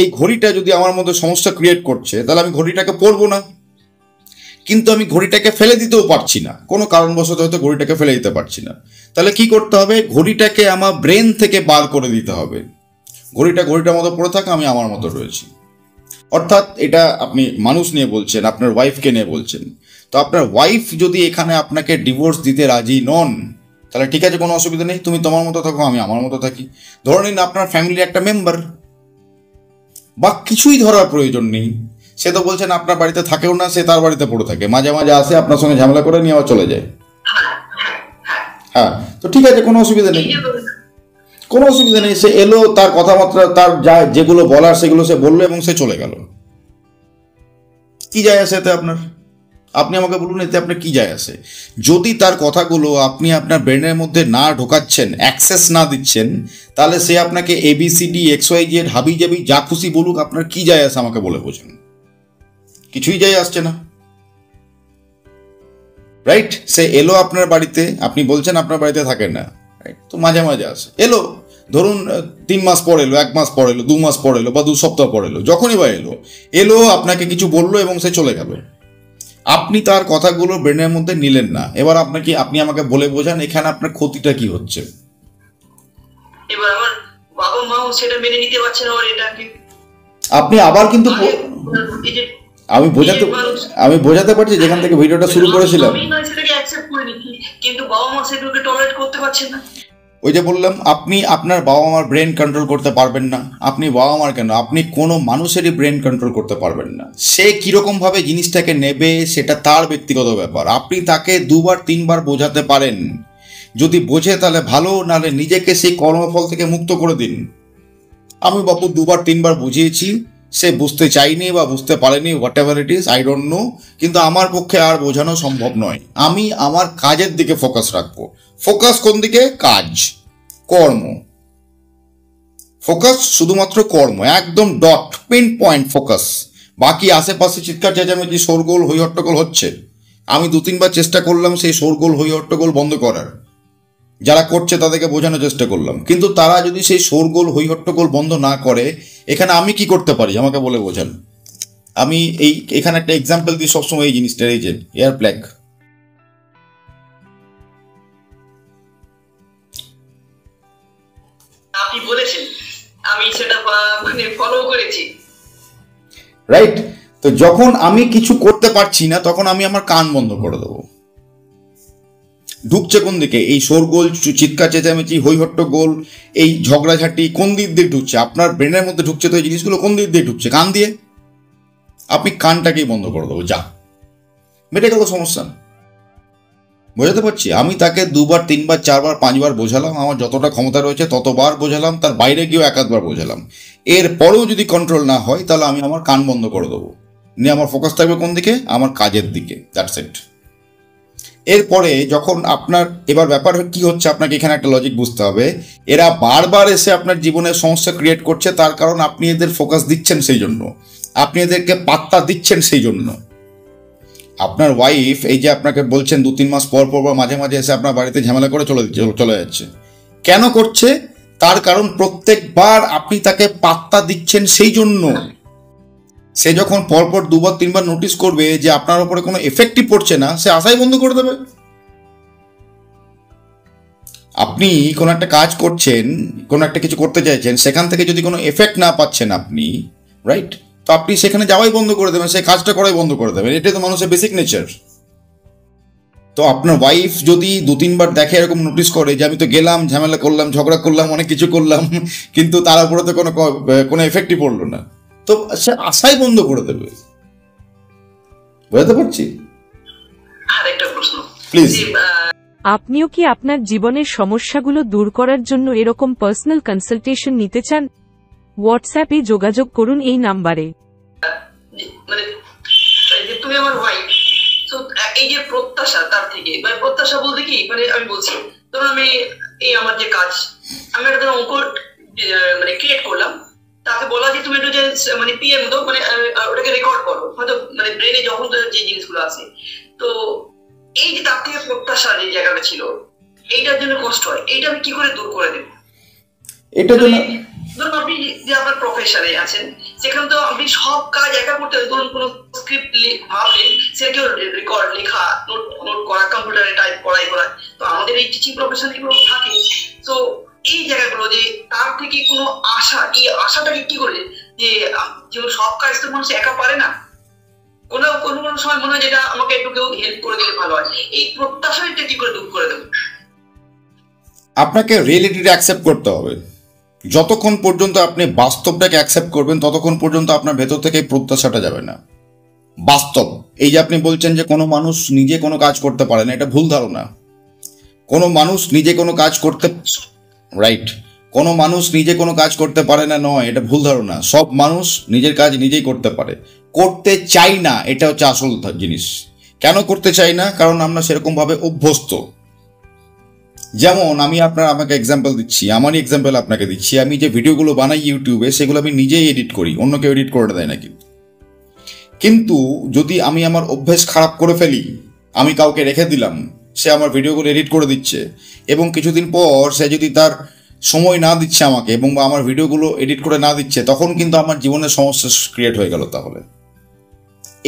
এই ঘড়িটা যদি আমার মধ্যে সমস্যা ক্রিয়েট করছে, তাহলে আমি ঘড়িটাকে পরবো না। কিন্তু আমি ঘড়িটাকে ফেলে দিতেও পারছি না, কোনো কারণবশত হয়তো ঘড়িটাকে ফেলে দিতে পারছি না। তাহলে কি করতে হবে? ঘড়িটাকে আমার ব্রেন থেকে বার করে দিতে হবে। ঘড়িটার মতো পড়ে থাকা, আমি আমার মতো রয়েছি। অর্থাৎ এটা আপনি মানুষ নিয়ে বলছেন, আপনার ওয়াইফকে নিয়ে বলছেন। তো আপনার ওয়াইফ যদি এখানে আপনাকে ডিভোর্স দিতে রাজি নন, তাহলে ঠিক আছে, কোনো অসুবিধা নেই, তুমি তোমার মতো থাকো, আমি আমার মতো থাকি। ধরে নিন আপনার ফ্যামিলির একটা মেম্বার, বা কিছুই ধরার প্রয়োজন নেই, সে তো বলছেন আপনার বাড়িতে থাকেও না, সে তার বাড়িতে পড়ে থাকে, মাঝে মাঝে আসে, আপনার সঙ্গে ঝামেলা করে নিয়ে আবার চলে যায়। হ্যাঁ, তো ঠিক আছে, কোনো অসুবিধা নেই, কোনো অসুবিধা নেই। সে এলো, তার কথাবার্তা, তার যা যেগুলো বলার সেগুলো সে বললো এবং সে চলে গেল। কি যায় আসে এতে আপনার? আপনি আমাকে বলুন, এতে আপনার কি যায় আসে? যদি তার কথাগুলো আপনি আপনার ব্রেনের মধ্যে না ঢোকাচ্ছেন, অ্যাক্সেস না দিচ্ছেন, তাহলে সে আপনাকে ABCD XYZ হাবি জাবি যা খুশি বলুক, আপনার কি যায় আসে আমাকে বলে বোঝেন? কিছুই যায় আসছে না, রাইট? সে এলো আপনার বাড়িতে, আপনি বলছেন আপনার বাড়িতে থাকেন না, রাইট? তো মাঝে মাঝে আসে, এলো, ধরুন 3 মাস পর এলো, 1 মাস পর এলো, 2 মাস পর এলো, বা 2 সপ্তাহ পর এলো, যখনই বা এলো, আপনাকে কিছু বললো এবং সে চলে গেল। আপনি তার কথাগুলো ব্রেনের মধ্যে নিলেন না। এবার আপনি আমাকে বলে বোঝান, এখানে আপনার ক্ষতিটা কি হচ্ছে? এবার আমার বাবা মাও সেটা মেনে নিতে পারছে না, এটা কি আপনি আবার কিন্তু আমি বোঝাতে পারছি, যেখান থেকে ভিডিওটা শুরু করেছিলাম। আমি না সেটাকে অ্যাকসেপ্ট করে নিচ্ছি, কিন্তু বাবা মা সেটাকে টলারেট করতে পারছে না। ওই যে বললাম, আপনি আপনার বাবা মার ব্রেন কন্ট্রোল করতে পারবেন না। আপনি বাবা মার কেন, আপনি কোনো মানুষেরই ব্রেন কন্ট্রোল করতে পারবেন না। সে কীরকমভাবে জিনিসটাকে নেবে সেটা তার ব্যক্তিগত ব্যাপার। আপনি তাকে 2-3 বার বোঝাতে পারেন, যদি বোঝে তাহলে ভালো, নাহলে নিজেকে সেই কর্মফল থেকে মুক্ত করে দিন। আমি বাপু 2-3 বার বুঝিয়েছি, সে বুঝতে চাইনি বা বুঝতে পারেনি, what ever it is, I don't know, কিন্তু আমার পক্ষে আর বোঝানো সম্ভব নয়। আমি আমার কাজের দিকে ফোকাস রাখবো। ফোকাস কোন দিকে? কাজ, কর্ম। ফোকাস শুধুমাত্র কর্ম, একদম ডট পিন পয়েন্ট ফোকাস। বাকি আশেপাশে চিৎকার চেঁচামেচি, শোরগোল, হই হট্টগোল হচ্ছে, আমি 2-3 বার চেষ্টা করলাম সেই শোরগোল, হই হট্টগোল বন্ধ করার, যারা করছে তাদেরকে বোঝানোর চেষ্টা করলাম, কিন্তু তারা যদি সেই শোরগোল, হই হট্টগোল বন্ধ না করে, এখানে আমি কি করতে পারি আমাকে বলে বোঝান। আমি এখানে একটা এক্সাম্পল দিই সবসময় এই জিনিসটার, এই যে এয়ার প্লাগ, আপনি বলেছেন, আমি সেটা মানে ফলো করেছি। রাইট? তো যখন আমি কিছু করতে পারছি না তখন আমি আমার কান বন্ধ করে দেবো। ঢুকছে কোন দিকে? এই শোরগোল, চিৎকার চেঁচামেচি, হৈহট্টগোল, এই ঝগড়াঝাটি কোন দিক দিয়ে ঢুকছে? আপনার ব্রেনের মধ্যে ঢুকছে তো এই জিনিসগুলো কোন দিক দিয়ে ঢুকছে? কান দিয়ে। আপনি কানটাকেই বন্ধ করে দেবো, যা, মেটে গেল সমস্যা। বোঝাতে পারছি? আমি তাকে 2বার 3বার 4বার 5বার বোঝালাম, আমার যতটা ক্ষমতা রয়েছে ততবার বোঝালাম, তার বাইরে গিয়েও 1-2বার বোঝালাম। এরপরেও যদি কন্ট্রোল না হয় তাহলে আমি আমার কান বন্ধ করে দেবো, নিয়ে আমার ফোকাস থাকবে কোন দিকে? আমার কাজের দিকে। That's it. এরপরে যখন আপনার এবার ব্যাপার কি হচ্ছে, আপনাকে এখানে একটা লজিক বুঝতে হবে। এরা বারবার এসে আপনার জীবনে সমস্যা ক্রিয়েট করছে, তার কারণ আপনি এদের ফোকাস দিচ্ছেন সেই জন্য, আপনি এদেরকে পাত্তা দিচ্ছেন সেই জন্য। আপনার ওয়াইফ এই যে আপনাকে বলছেন 2-3 মাস পর পর বা মাঝে মাঝে এসে আপনার বাড়িতে ঝামেলা করে চলে যাচ্ছে, কেন করছে? তার কারণ প্রত্যেকবার আপনি তাকে পাত্তা দিচ্ছেন সেই জন্য। সে যখন পরপর 2বার 3বার নোটিস করবে যে আপনার উপরে কোনো এফেক্টই পড়ছে না, সে আশাই বন্ধ করে দেবে। আপনি কোনো একটা কাজ করছেন, কোনো একটা কিছু করতে চাইছেন, সেখান থেকে যদি কোনো এফেক্ট না পাচ্ছেন আপনি, রাইট, তো আপনি সেখানে যাওয়াই বন্ধ করে দেবেন, সেই কাজটা করাই বন্ধ করে দেবেন। এটাই তো মানুষের বেসিক নেচার। তো আপনার ওয়াইফ যদি 2-3বার দেখে, এরকম নোটিস করে যে আমি তো গেলাম, ঝামেলা করলাম, ঝগড়া করলাম, অনেক কিছু করলাম, কিন্তু তার উপরে তো কোনো এফেক্টই পড়লো না, তো সে আশাই বন্ধ করে দেবে। বুঝতে পারছি? আর একটা প্রশ্ন প্লিজ। আপনিও কি আপনার জীবনের সমস্যাগুলো দূর করার জন্য এরকম পার্সোনাল কনসালটেশন নিতে চান? হোয়াটসঅ্যাপে যোগাযোগ করুন এই নাম্বারে। মানে যে তুমি আমার ওয়াইফ, তো এই যে প্রত্যাশা তার থেকে, মানে প্রত্যাশা বলতে কি, মানে আমি বলছি ধরুন আমি এই আমার যে কাজ, আমি একটা অঙ্ক মানে ক্রিয়েট করলাম, তাকে বলা যে তুমি একটু যে মানে পিএম দাও, মানে ওটাকে রেকর্ড করো, হয়তো মানে ব্রেনে যখন যে জিনিসগুলো আছে, তো এই যে তার থেকে প্রত্যাশা যে জায়গাটা ছিল, এইটার জন্য কষ্ট হয়, এইটা আমি কি করে দূর করে দেবো? এটা জন্য ধরুন আপনি যে আপনার প্রফেশনে আছেন, সেখানে তো আপনি সব কাজ একা করতে হয়। ধরুন কোনো স্ক্রিপ্ট ভাবলেন, সেটাকেও রেকর্ড, লেখা, নোট করা, কম্পিউটারে টাইপ করাই করা, তো আমাদের এই টিচিং প্রফেশন এগুলো থাকে। তো এই জায়গাগুলো যে তার থেকে কোনো আশা, এই আশাটাকে কি করে, যে যেগুলো সব কাজ তো মানুষ একা পারে না, কোনো কোনো কোনো সময় মনে হয় যেটা আমাকে একটু কেউ হেল্প করে দিলে ভালো হয়, এই প্রত্যাশাটা কি করে দূর করে দেবো? আপনাকে রিয়েলিটিটা অ্যাকসেপ্ট করতে হবে। যতক্ষণ পর্যন্ত আপনি বাস্তবটাকে অ্যাকসেপ্ট করবেন ততক্ষণ পর্যন্ত আপনার ভেতর থেকে প্রত্যাশাটা যাবে না। বাস্তব, এই যে আপনি বলছেন যে কোনো মানুষ নিজে কোনো কাজ করতে পারে না, এটা ভুল ধারণা। কোনো মানুষ নিজে কোনো কাজ করতে, রাইট, কোনো মানুষ নিজে কোনো কাজ করতে পারে না নয়, এটা ভুল ধারণা। সব মানুষ নিজের কাজ নিজেই করতে পারে, করতে চাই না, এটা হচ্ছে আসল জিনিস। কেন করতে চাই না? কারণ আমরা সেরকমভাবে অভ্যস্ত। যেমন আমাকে এক্সাম্পল দিচ্ছি, আমারই এক্সাম্পল আপনাকে দিচ্ছি। আমি যে ভিডিওগুলো বানাই ইউটিউবে, সেগুলো আমি নিজেই এডিট করি, অন্য কেউ এডিট করে দেয় না। কিন্তু যদি আমি আমার অভ্যেস খারাপ করে ফেলি, আমি কাউকে রেখে দিলাম, সে আমার ভিডিওগুলো এডিট করে দিচ্ছে, এবং কিছুদিন পর সে যদি তার সময় না দিচ্ছে আমাকে, এবং আমার ভিডিওগুলো এডিট করে না দিচ্ছে, তখন কিন্তু আমার জীবনের সমস্যা ক্রিয়েট হয়ে গেল। তাহলে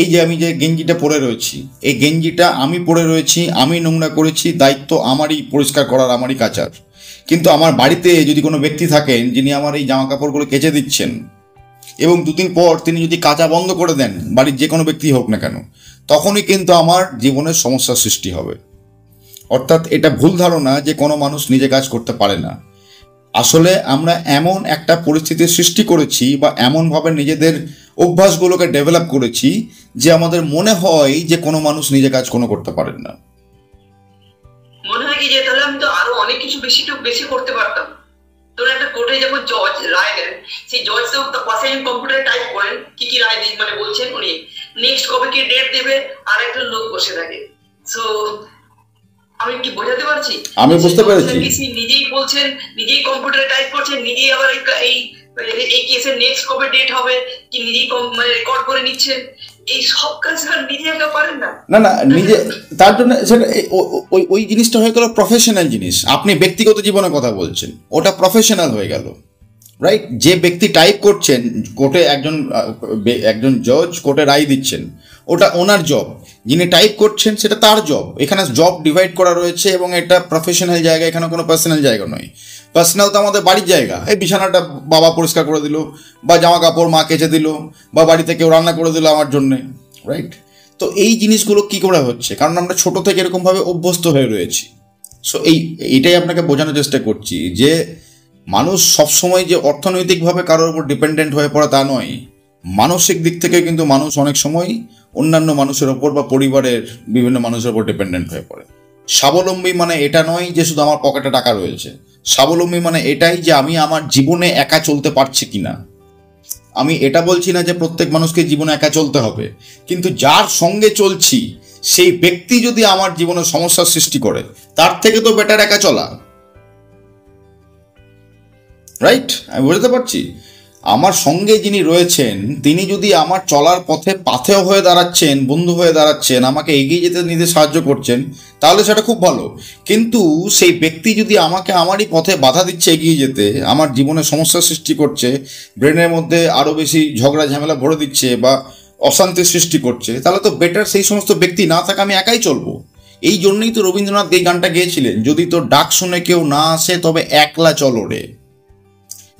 এই যে আমি যে গেঞ্জিটা পরে রয়েছি, এই গেঞ্জিটা আমি পরে রয়েছি, আমি নোংরা করেছি, দায়িত্ব আমারই পরিষ্কার করার, আমারই কাচার। কিন্তু আমার বাড়িতে যদি কোনো ব্যক্তি থাকেন যিনি আমার এই জামা কাপড়গুলো কেচে দিচ্ছেন, এবং 2 দিন পর তিনি যদি কাচা বন্ধ করে দেন, বাড়ির যে কোনো ব্যক্তি হোক না কেন, তখনই কিন্তু আমার জীবনের সমস্যার সৃষ্টি হবে। অর্থাৎ এটা ভুল ধারণা যে কোনো মানুষ নিজে কাজ করতে পারে না। আসলে আমরা এমন একটা পরিস্থিতির সৃষ্টি করেছি, বা এমনভাবে নিজেদের অভ্যাসগুলোকে ডেভেলপ করেছি যে আমাদের মনে হয় যে কোনো মানুষ নিজে কাজ করতে পারেন না। মনে হয় কি যে তাহলে আমি তো আরো অনেক কিছু বেশি করতে পারতাম। ধরুন একটা কোর্টে যখন জজ রায় দেন, সেই জজ তো পাশে কম্পিউটারে টাইপ করেন কি কি রায় মানে বলছেন উনি, নেক্সট কবে কি ডেট দেবে, আর একটা লোক বসে থাকে। সো আমি কি বোঝাতে পারছি? আমি বুঝতে পেরেছি। নিজেই বলছেন, নিজেই কম্পিউটারে টাইপ করছেন, নিজেই আবার এই কেসের নেক্সট কবে ডেট হবে কি নিজেই মানে রেকর্ড করে নিচ্ছেন। এই সব কাজ নিজে একা পারেন না। না নিজে, তার জন্য সেটা ওই জিনিসটা হয়ে গেল প্রফেশনাল জিনিস। আপনি ব্যক্তিগত জীবনের কথা বলছেন, ওটা প্রফেশনাল হয়ে গেল, রাইট? যে ব্যক্তি টাইপ করছেন কোর্টে, একজন জজ কোর্টে রায় দিচ্ছেন, ওটা ওনার জব। যিনি টাইপ করছেন সেটা তার জব। এখানে জব ডিভাইড করা রয়েছে এবং এটা প্রফেশনাল জায়গা, এখানে কোনো পার্সোনাল জায়গা নয়। পার্সোনাল তো আমাদের বাড়ির জায়গা, এই বিছানাটা বাবা পরিষ্কার করে দিল, বা জামা কাপড় মা কেচে দিল, বা বাড়িতে কেউ রান্না করে দিল আমার জন্যে, রাইট? তো এই জিনিসগুলো কি করে হচ্ছে? কারণ আমরা ছোট থেকে এরকমভাবে অভ্যস্ত হয়ে রয়েছি। সো এইটাই আপনাকে বোঝানোর চেষ্টা করছি যে মানুষ সবসময় যে অর্থনৈতিকভাবে কারোর উপর ডিপেন্ডেন্ট হয়ে পড়ে তা নয়, মানসিক দিক থেকে কিন্তু মানুষ অনেক সময় অন্যান্য মানুষের ওপর বা পরিবারের বিভিন্ন মানুষের ওপর ডিপেন্ডেন্ট হয়ে পড়ে। স্বাবলম্বী মানে এটা নয় যে শুধু আমার পকেটে টাকা রয়েছে। স্বাবলম্বী মানে এটাই যে আমি আমার জীবনে একা চলতে পারছি কিনা। আমি এটা বলছি না যে প্রত্যেক মানুষকে জীবনে একা চলতে হবে, কিন্তু যার সঙ্গে চলছি সেই ব্যক্তি যদি আমার জীবনে সমস্যার সৃষ্টি করে, তার থেকে তো বেটার একা চলা, রাইট? আমি বুঝতে পারছি আমার সঙ্গে যিনি রয়েছেন তিনি যদি আমার চলার পথে পাথেয় হয়ে দাঁড়াচ্ছেন, বন্ধু হয়ে দাঁড়াচ্ছেন, আমাকে এগিয়ে যেতে নিতে সাহায্য করছেন, তাহলে সেটা খুব ভালো। কিন্তু সেই ব্যক্তি যদি আমাকে আমারই পথে বাধা দিচ্ছে এগিয়ে যেতে, আমার জীবনে সমস্যার সৃষ্টি করছে, ব্রেনের মধ্যে আরও বেশি ঝগড়া ঝামেলা ভরে দিচ্ছে বা অশান্তির সৃষ্টি করছে, তাহলে তো বেটার সেই সমস্ত ব্যক্তি না থাকা, আমি একাই চলবো। এই জন্যই তো রবীন্দ্রনাথ এই গানটা গেয়েছিলেন, যদি তোর ডাক শুনে কেউ না আসে তবে একলা চলো রে।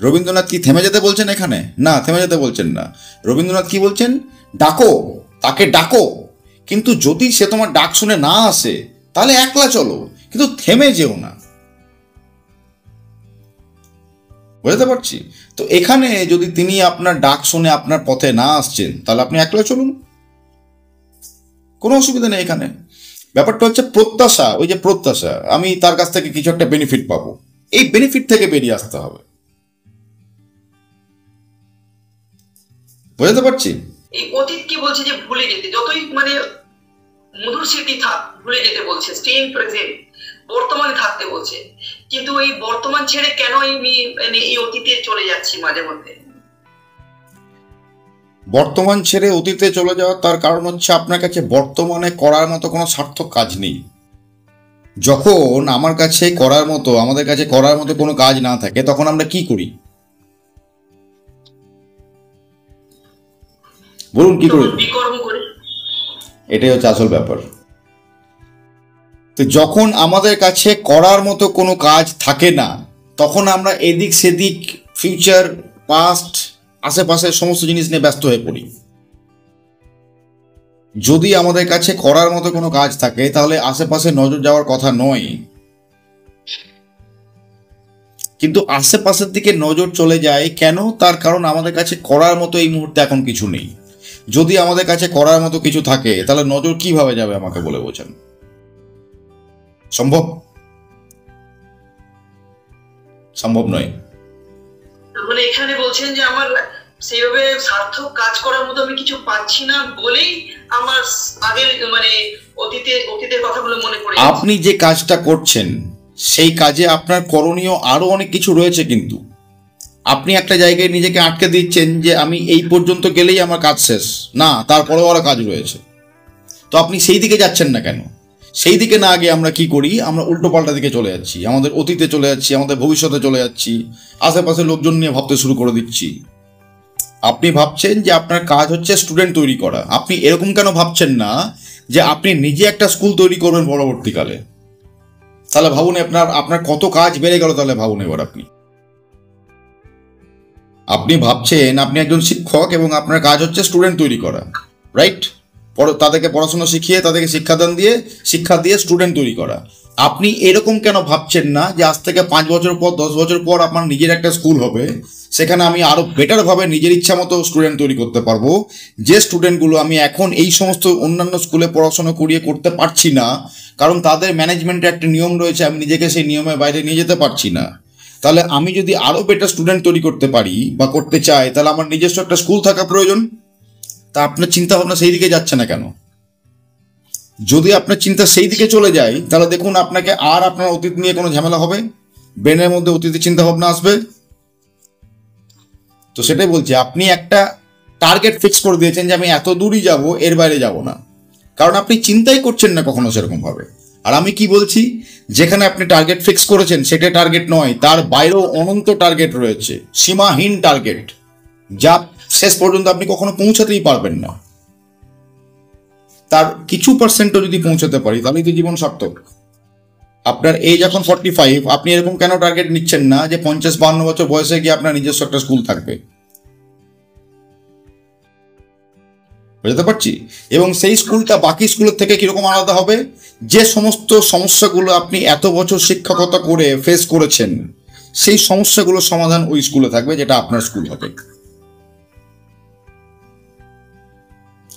রবীন্দ্রনাথ কি থেমে যেতে বলছেন এখানে? না, থেমে যেতে বলছেন না। রবীন্দ্রনাথ কি বলছেন? ডাকো, তাকে ডাকো, কিন্তু যদি সে তোমার ডাক শুনে না আসে তাহলে একলা চলো, কিন্তু থেমে যেও না। বুঝতে পারছি তো? এখানে যদি তিনি আপনার ডাক শুনে আপনার পথে না আসছেন, তাহলে আপনি একলা চলুন, কোনো অসুবিধা নেই। এখানে ব্যাপারটা হচ্ছে প্রত্যাশা। ওই যে প্রত্যাশা, আমি তার কাছ থেকে কিছু একটা বেনিফিট পাবো, এই বেনিফিট থেকে বেরিয়ে আসতে হবে। বুঝতে পারছি? এই অতীত কি বলছে যে ভুলে যেতে, যতই মানে মধুর স্মৃতি থাক ভুলে যেতে বলছে, স্টে ইন প্রেজেন্ট, বর্তমানে থাকতে বলছে। কিন্তু এই বর্তমান ছেড়ে কেন আমি এই অতীতে চলে যাচ্ছি মাঝে মধ্যে? বর্তমান ছেড়ে অতীতে চলে যাওয়ার তার কারণ হচ্ছে আপনার কাছে বর্তমানে করার মতো কোনো সার্থক কাজ নেই। যখন আমাদের কাছে করার মতো কোনো কাজ না থাকে, তখন আমরা কি করি? বলুন কি করি? বিকর্ম করি। এটাই হচ্ছে আসল ব্যাপার। তো যখন আমাদের কাছে করার মতো কোনো কাজ থাকে না, তখন আমরা এদিক সেদিক, ফিউচার, পাস্ট, আশেপাশের সমস্ত জিনিস নিয়ে ব্যস্ত হয়ে পড়ি। যদি আমাদের কাছে করার মতো কোনো কাজ থাকে তাহলে আশেপাশে নজর যাওয়ার কথা নয়, কিন্তু আশেপাশের দিকে নজর চলে যায় কেন? তার কারণ আমাদের কাছে করার মতো এই মুহূর্তে এখন কিছু নেই। যদি আমাদের কাছে করার মতো কিছু থাকে তাহলে নজর কিভাবে যাবে আমাকে বলে বোঝান? সম্ভব? সম্ভব নয়। মানে এখানে বলছেন যে আমার সেইভাবে সার্থক কাজ করার মতো আমি কিছু পাচ্ছি না বলেই আমার আগের মানে অতীতের কথাগুলো মনে পড়ে। আপনি যে কাজটা করছেন সেই কাজে আপনার করণীয় আরো অনেক কিছু রয়েছে, কিন্তু আপনি একটা জায়গায় নিজেকে আটকে দিচ্ছেন যে আমি এই পর্যন্ত গেলেই আমার কাজ শেষ, না, তারপরেও আরো কাজ রয়েছে। তো আপনি সেই দিকে যাচ্ছেন না কেন? সেই দিকে না গিয়ে আমরা কি করি? আমরা উল্টো পাল্টা দিকে চলে যাচ্ছি, আমাদের অতীতে চলে যাচ্ছি, আমাদের ভবিষ্যতে চলে যাচ্ছি, আশেপাশে লোকজন নিয়ে ভাবতে শুরু করে দিচ্ছি। আপনি ভাবছেন যে আপনার কাজ হচ্ছে স্টুডেন্ট তৈরি করা। আপনি এরকম কেন ভাবছেন না যে আপনি নিজে একটা স্কুল তৈরি করবেন পরবর্তীকালে? তাহলে ভাবুন আপনার কত কাজ বেড়ে গেল। তাহলে ভাবুন এবার আপনি ভাবছেন আপনি একজন শিক্ষক এবং আপনার কাজ হচ্ছে স্টুডেন্ট তৈরি করা, রাইট? তাদেরকে পড়াশোনা শিখিয়ে, তাদেরকে শিক্ষাদান দিয়ে, শিক্ষা দিয়ে স্টুডেন্ট তৈরি করা। আপনি এরকম কেন ভাবছেন না যে আজ থেকে 5 বছর পর, 10 বছর পর আপনার নিজের একটা স্কুল হবে, সেখানে আমি আরো বেটারভাবে নিজের ইচ্ছা মতো স্টুডেন্ট তৈরি করতে পারবো, যে স্টুডেন্টগুলো আমি এখন এই সমস্ত অন্যান্য স্কুলে পড়াশোনা করিয়ে করতে পারছি না, কারণ তাদের ম্যানেজমেন্টের একটা নিয়ম রয়েছে, আমি নিজেকে সেই নিয়মের বাইরে নিয়ে যেতে পারছি না। তাহলে আমি যদি আরো বেটার স্টুডেন্ট তৈরি করতে পারি বা করতে চাই, তাহলে আমার নিজস্ব একটা স্কুল থাকা প্রয়োজন। তা আপনার চিন্তা ভাবনা সেই দিকে যাচ্ছে না কেন? যদি আপনার চিন্তা সেই দিকে চলে যায়, তাহলে দেখুন আপনাকে আর আপনার অতীত নিয়ে কোনো ঝামেলা হবে, ব্রেনের মধ্যে অতীতের চিন্তা ভাবনা আসবে। তো সেটাই বলছি, আপনি একটা টার্গেট ফিক্স করে দিয়েছেন যে আমি এত দূরই যাব, এর বাইরে যাব না, কারণ আপনি চিন্তাই করছেন না কখনো সেরকম ভাবে। আর আমি কি বলছি, যেখানে আপনি টার্গেট ফিক্স করেছেন সেটা টার্গেট নয়, তার বাইরেও অনন্ত টার্গেট রয়েছে, সীমাহীন টার্গেট, যা শেষ পর্যন্ত আপনি কখনো পৌঁছাতেই পারবেন না। তার কিছু পার্সেন্টও যদি পৌঁছাতে পারি তাহলেই তো জীবন সার্থক। আপনার এজ এখন 45, আপনি এরকম কেন টার্গেট নিচ্ছেন না যে 50-52 বছর বয়সে গিয়ে আপনার নিজস্ব একটা স্কুল থাকবে? বুঝতে পারছি। এবং সেই স্কুলটা বাকি স্কুলের থেকে কিরকম আলাদা হবে, যে সমস্ত সমস্যাগুলো আপনি এত বছর শিক্ষকতা করে ফেস করেছেন সেই সমস্যাগুলোর সমাধান ওই স্কুলে থাকবে, যেটা আপনার স্কুল হবে।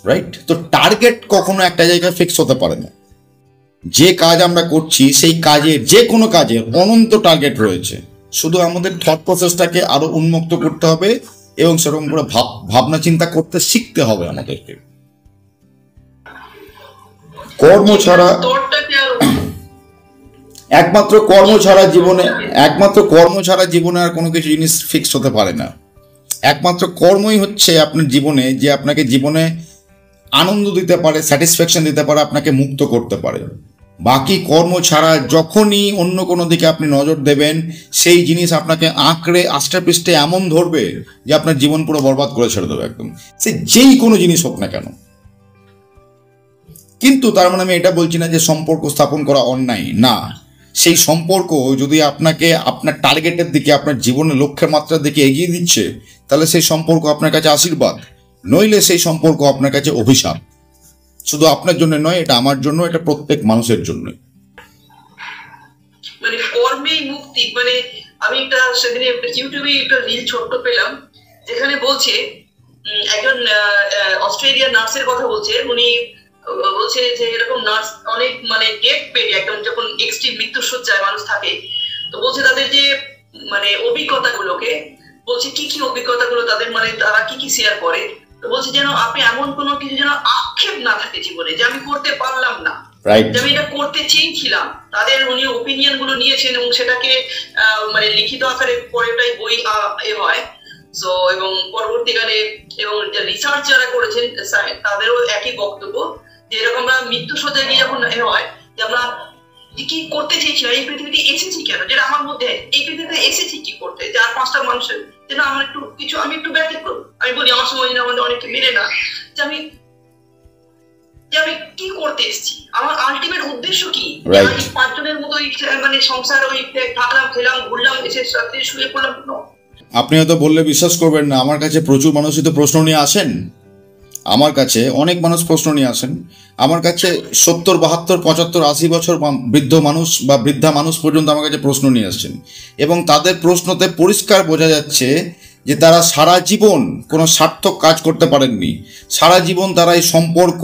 রাইট? তো টার্গেট কখনো একটা জায়গায় ফিক্স হতে পারে না। যে কাজ আমরা করছি সেই কাজের, যে কোনো কাজের অনন্ত টার্গেট রয়েছে, শুধু আমাদের থট প্রসেসটাকে আরো উন্মুক্ত করতে হবে এবং সেরকম করে ভাবনা চিন্তা করতে শিখতে হবে আমাদেরকে। কর্ম ছাড়া, একমাত্র কর্ম ছাড়া জীবনে আর কোনো কিছু জিনিস ফিক্স হতে পারে না। একমাত্র কর্মই হচ্ছে আপনার জীবনে, যে আপনাকে জীবনে আনন্দ দিতে পারে, স্যাটিসফ্যাকশন দিতে পারে, আপনাকে মুক্ত করতে পারে। বাকি কর্ম ছাড়া যখনই অন্য কোনো দিকে আপনি নজর দেবেন, সেই জিনিস আপনাকে আঁকড়ে আষ্টে পৃষ্ঠে এমন ধরবে যে আপনার জীবন পুরো বরবাদ করে ছেড়ে দেবে একদম, সে যেই কোনো জিনিস হোক না কেন। কিন্তু তার মানে আমি এটা বলছি না যে সম্পর্ক স্থাপন করা অন্যায়, না। সেই সম্পর্ক যদি আপনাকে আপনার টার্গেটের দিকে, আপনার জীবনের লক্ষ্যের মাত্রার দিকে এগিয়ে দিচ্ছে, তাহলে সেই সম্পর্ক আপনার কাছে আশীর্বাদ, নইলে সেই সম্পর্ক আপনার কাছে অভিশাপ। শুধু আপনার জন্য নয়, এটা আমার জন্য, এটা প্রত্যেক মানুষের জন্য। মানে কর্মেই মুক্তি, মানে আমি একটা সেদিনে ইউটিউবে একটা রিল ছোট্ট পেলাম, যেখানে বলছে একজন অস্ট্রেলিয়ার নার্সের কথা বলছে। উনি বলছে যে এরকম নার্স অনেক মানে ডেথ বেড, একদম যখন এক্সট্রিম মৃত্যুশয্যায় মানুষ থাকে, তো বলছে তাদের যে মানে অভিজ্ঞতাগুলোকে, বলছে কি কি অভিজ্ঞতাগুলো তাদের, মানে তারা কি কি শেয়ার করে। তো বলছে যেন আপনি এমন কোনো কিছু যেন আক্ষেপ না থাকে জীবনে, যে আমি করতে পারলাম না, যে আমি এটা করতে চেয়েছিলাম। তাদের উনি ওপিনিয়ন গুলো নিয়েছেন এবং সেটাকে মানে লিখিত আকারে পরে ওটাই বই হয়। সো এবং পরবর্তীকালে এবং রিসার্চ যারা করেছেন তাদেরও একই বক্তব্য, যে এরকম আমরা মৃত্যুসজ্জায় গিয়ে যখন হয় যে আমরা কি করতে চেয়েছিলাম, এই পৃথিবীতে এসেছি কেন, যেটা আমার মধ্যে এই পৃথিবীতে এসেছি কি করতে, 4-5টা মানুষের যেন আমার একটু কিছু, আমি একটু ব্যতিক্রম। আমি বলি আমার সময় আমাদের অনেকে মেনে না, যে আমি কি করতে এসেছি, আমার আলটিমেট উদ্দেশ্য কি। আমি 5 জনের মতো মানে সংসার ওই থাকলাম, খেলাম, ঘুরলাম, এসে রাত্রে শুয়ে পড়লাম। আপনি হয়তো বললে বিশ্বাস করবেন না, আমার কাছে প্রচুর মানুষই তো প্রশ্ন নিয়ে আসেন। আমার কাছে অনেক মানুষ প্রশ্ন নিয়ে আসেন। আমার কাছে 70, 72, 75, 80 বছর বৃদ্ধ মানুষ বা বৃদ্ধা মানুষ পর্যন্ত আমার কাছে প্রশ্ন নিয়ে আসছেন, এবং তাদের প্রশ্নতে পরিষ্কার বোঝা যাচ্ছে যে তারা সারা জীবন কোনো সার্থক কাজ করতে পারেননি। সারা জীবন তারা এই সম্পর্ক,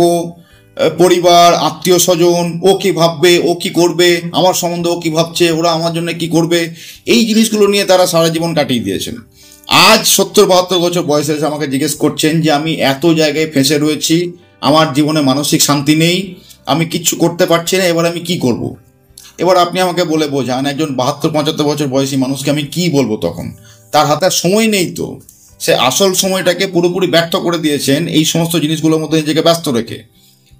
পরিবার, আত্মীয় স্বজন, ও কি ভাববে, ও কি করবে, আমার সম্বন্ধে ও কি ভাবছে, ওরা আমার জন্য কি করবে, এই জিনিসগুলো নিয়ে তারা সারা জীবন কাটিয়ে দিয়েছেন। আজ 70-72 বছর বয়সে এসে আমাকে জিজ্ঞেস করছেন যে আমি এত জায়গায় ফেঁসে রয়েছি, আমার জীবনে মানসিক শান্তি নেই, আমি কিচ্ছু করতে পারছি না, এবার আমি কি করব। এবার আপনি আমাকে বলে বোঝান, একজন 72-75 বছর বয়সী মানুষকে আমি কি বলবো তখন? তার হাতে সময় নেই, তো সে আসল সময়টাকে পুরোপুরি ব্যর্থ করে দিয়েছেন এই সমস্ত জিনিসগুলোর মধ্যে নিজেকে ব্যস্ত রেখে।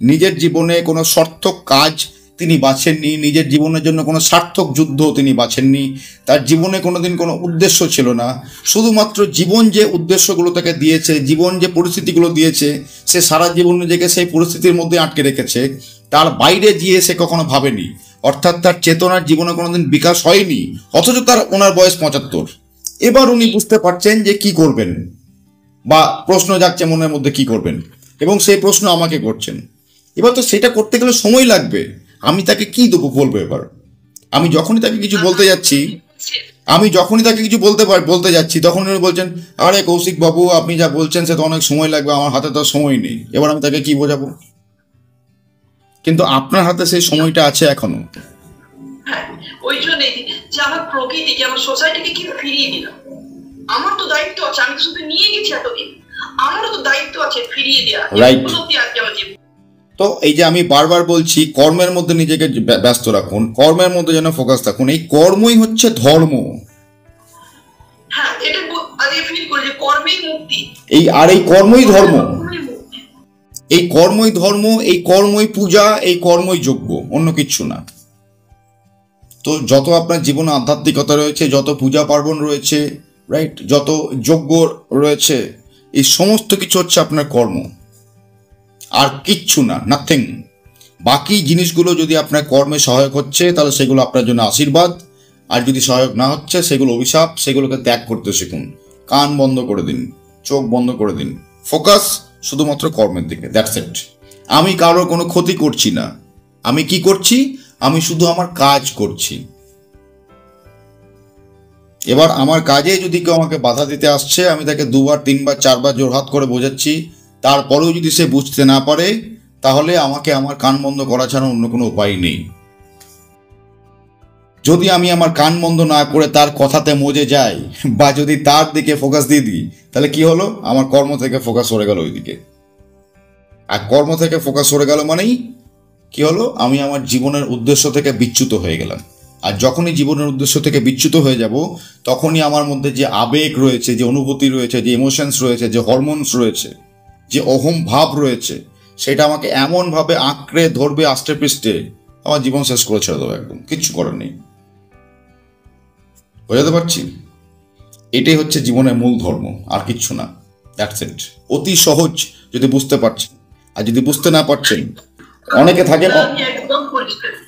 নিজের জীবনে কোনো সার্থক কাজ তিনি বাছেননি, নিজের জীবনের জন্য কোনো সার্থক যুদ্ধ তিনি বাছেননি, তার জীবনে কোনোদিন কোনো উদ্দেশ্য ছিল না। শুধুমাত্র জীবন যে উদ্দেশ্যগুলো তাকে দিয়েছে, জীবন যে পরিস্থিতিগুলো দিয়েছে, সে সারা জীবন নিজেকে সেই পরিস্থিতির মধ্যে আটকে রেখেছে, তার বাইরে গিয়ে সে কখনো ভাবেনি। অর্থাৎ তার চেতনার জীবনে কোনোদিন বিকাশ হয়নি, অথচ ওনার বয়স 75। এবার উনি বুঝতে পারছেন যে কি করবেন, বা প্রশ্ন যাচ্ছে মনের মধ্যে কি করবেন, এবং সেই প্রশ্ন আমাকে করছেন। এবার তো সেটা করতে গেলে সময় লাগবে। আমি তাকে কি দেবো বলবো? এবার আমি যখনই তাকে কিছু বলতে যাচ্ছি তখন উনি বলছেন, আরে কৌশিক বাবু, আপনি যা বলছেন সে তো অনেক সময় লাগবে, আমার হাতে তো সময় নেই। এবার আমি তাকে কি বোঝাবো? কিন্তু আপনার হাতে সেই সময়টা আছে এখনো। ওই জন্যই যে আমার প্রকৃতিকে, আমার সোসাইটিকে কি ফিরিয়ে দিলাম। আমার তো দায়িত্ব আছে, আমি তো শুধু নিয়ে গেছি এতদিন, আমারও তো দায়িত্ব আছে ফিরিয়ে দেওয়া। রাইট। আমার জীবন। তো এই যে আমি বারবার বলছি, কর্মের মধ্যে নিজেকে ব্যস্ত রাখুন, কর্মের মধ্যে যেন ফোকাস রাখুন। এই কর্মই হচ্ছে ধর্ম। হ্যাঁ, এটা আগে ফিল করি যে কর্মেই মুক্তি। এই কর্মই ধর্ম, এই কর্মই ধর্ম, এই কর্মই পূজা, এই কর্মই যজ্ঞ, অন্য কিচ্ছু না। তো যত আপনার জীবনে আধ্যাত্মিকতা রয়েছে, যত পূজা পার্বণ রয়েছে, রাইট, যত যজ্ঞ রয়েছে, এই সমস্ত কিছু হচ্ছে আপনার কর্ম, আর কিচ্ছু না, নাথিং। বাকি জিনিসগুলো যদি আপনার কর্মে সহায়ক হচ্ছে তাহলে সেগুলো আপনার জন্য আশীর্বাদ, আর যদি সহায়ক না হচ্ছে সেগুলো অভিশাপ। সেগুলোকে ত্যাগ করতে শিখুন। কান বন্ধ করে দিন, চোখ বন্ধ করে দিন, ফোকাস শুধুমাত্র কর্মের দিকে, দ্যাটস ইট। আমি কারোর কোনো ক্ষতি করছি না। আমি কি করছি? আমি শুধু আমার কাজ করছি। এবার আমার কাজে যদি কেউ আমাকে বাধা দিতে আসছে, আমি তাকে 2বার 3বার 4বার জোরহাত করে বোঝাচ্ছি, তারপরেও যদি সে বুঝতে না পারে, তাহলে আমাকে আমার কান বন্ধ করা ছাড়া অন্য কোনো উপায় নেই। যদি আমি আমার কান বন্ধ না করে তার কথাতে মজে যাই, বা যদি তার দিকে ফোকাস দিয়ে দিই, তাহলে কি হলো? আমার কর্ম থেকে ফোকাস সরে গেল ওইদিকে। আর কর্ম থেকে ফোকাস সরে গেল মানেই কি হলো? আমি আমার জীবনের উদ্দেশ্য থেকে বিচ্যুত হয়ে গেলাম। আর যখনই জীবনের উদ্দেশ্য থেকে বিচ্যুত হয়ে যাব, তখনই আমার মধ্যে যে আবেগ রয়েছে, যে অনুভূতি রয়েছে, যে ইমোশনস রয়েছে, যে হরমোনস রয়েছে, যে অহম ভাব রয়েছে, সেটা আমাকে এমনভাবে আঁকড়ে ধরবে আষ্টে পৃষ্ঠে, আমার জীবন শেষ করে ছেড়ে দেবো, একদম কিচ্ছু করার নেই। বোঝাতে পারছি? এটাই হচ্ছে জীবনের মূল ধর্ম, আর কিচ্ছু না, দ্যাটস ইট। অতি সহজ যদি বুঝতে পারছেন। আর যদি বুঝতে না পারছেন, অনেকে থাকে,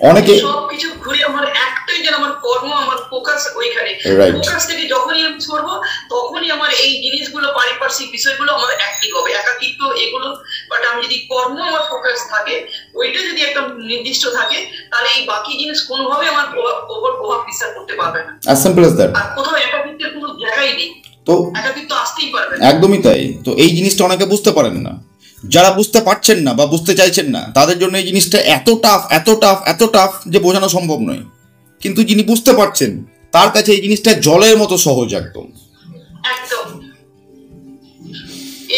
অনেকে সবকিছু ঘুরে আমার একটাই যেন আমার কর্ম, আমার ফোকাস ওইখানে। ফোকাস থেকে যখনই আমি সরবো, তখনই আমার এই জিনিসগুলো, পারিপার্শ্বিক বিষয়গুলো আমার অ্যাক্টিভ হবে, একাকিত্ব এগুলো। বাট আমি যদি কর্ম আমার ফোকাস থাকে, ওইটা যদি একটা নির্দিষ্ট থাকে, তাহলে এই বাকি জিনিস কোনোভাবে আমার ওপর প্রভাব বিস্তার করতে পারবে না। as simple as that। আর কোথাও একাকিত্বের কোনো জায়গাই নেই, তো একাকিত্ব আসতেই পারবে না। একদমই তাই। তো এই জিনিসটা অনেকে বুঝতে পারেন না। যারা বুঝতে পারছেন না বা বুঝতে চাইছেন না, তাদের জন্য এই জিনিসটা এত টাফ, এত টাফ, এত টাফ যে বোঝানো সম্ভব নয়। কিন্তু যিনি বুঝতে পারছেন, তার কাছে এই জিনিসটা জলের মতো সহজ, একদম একদম।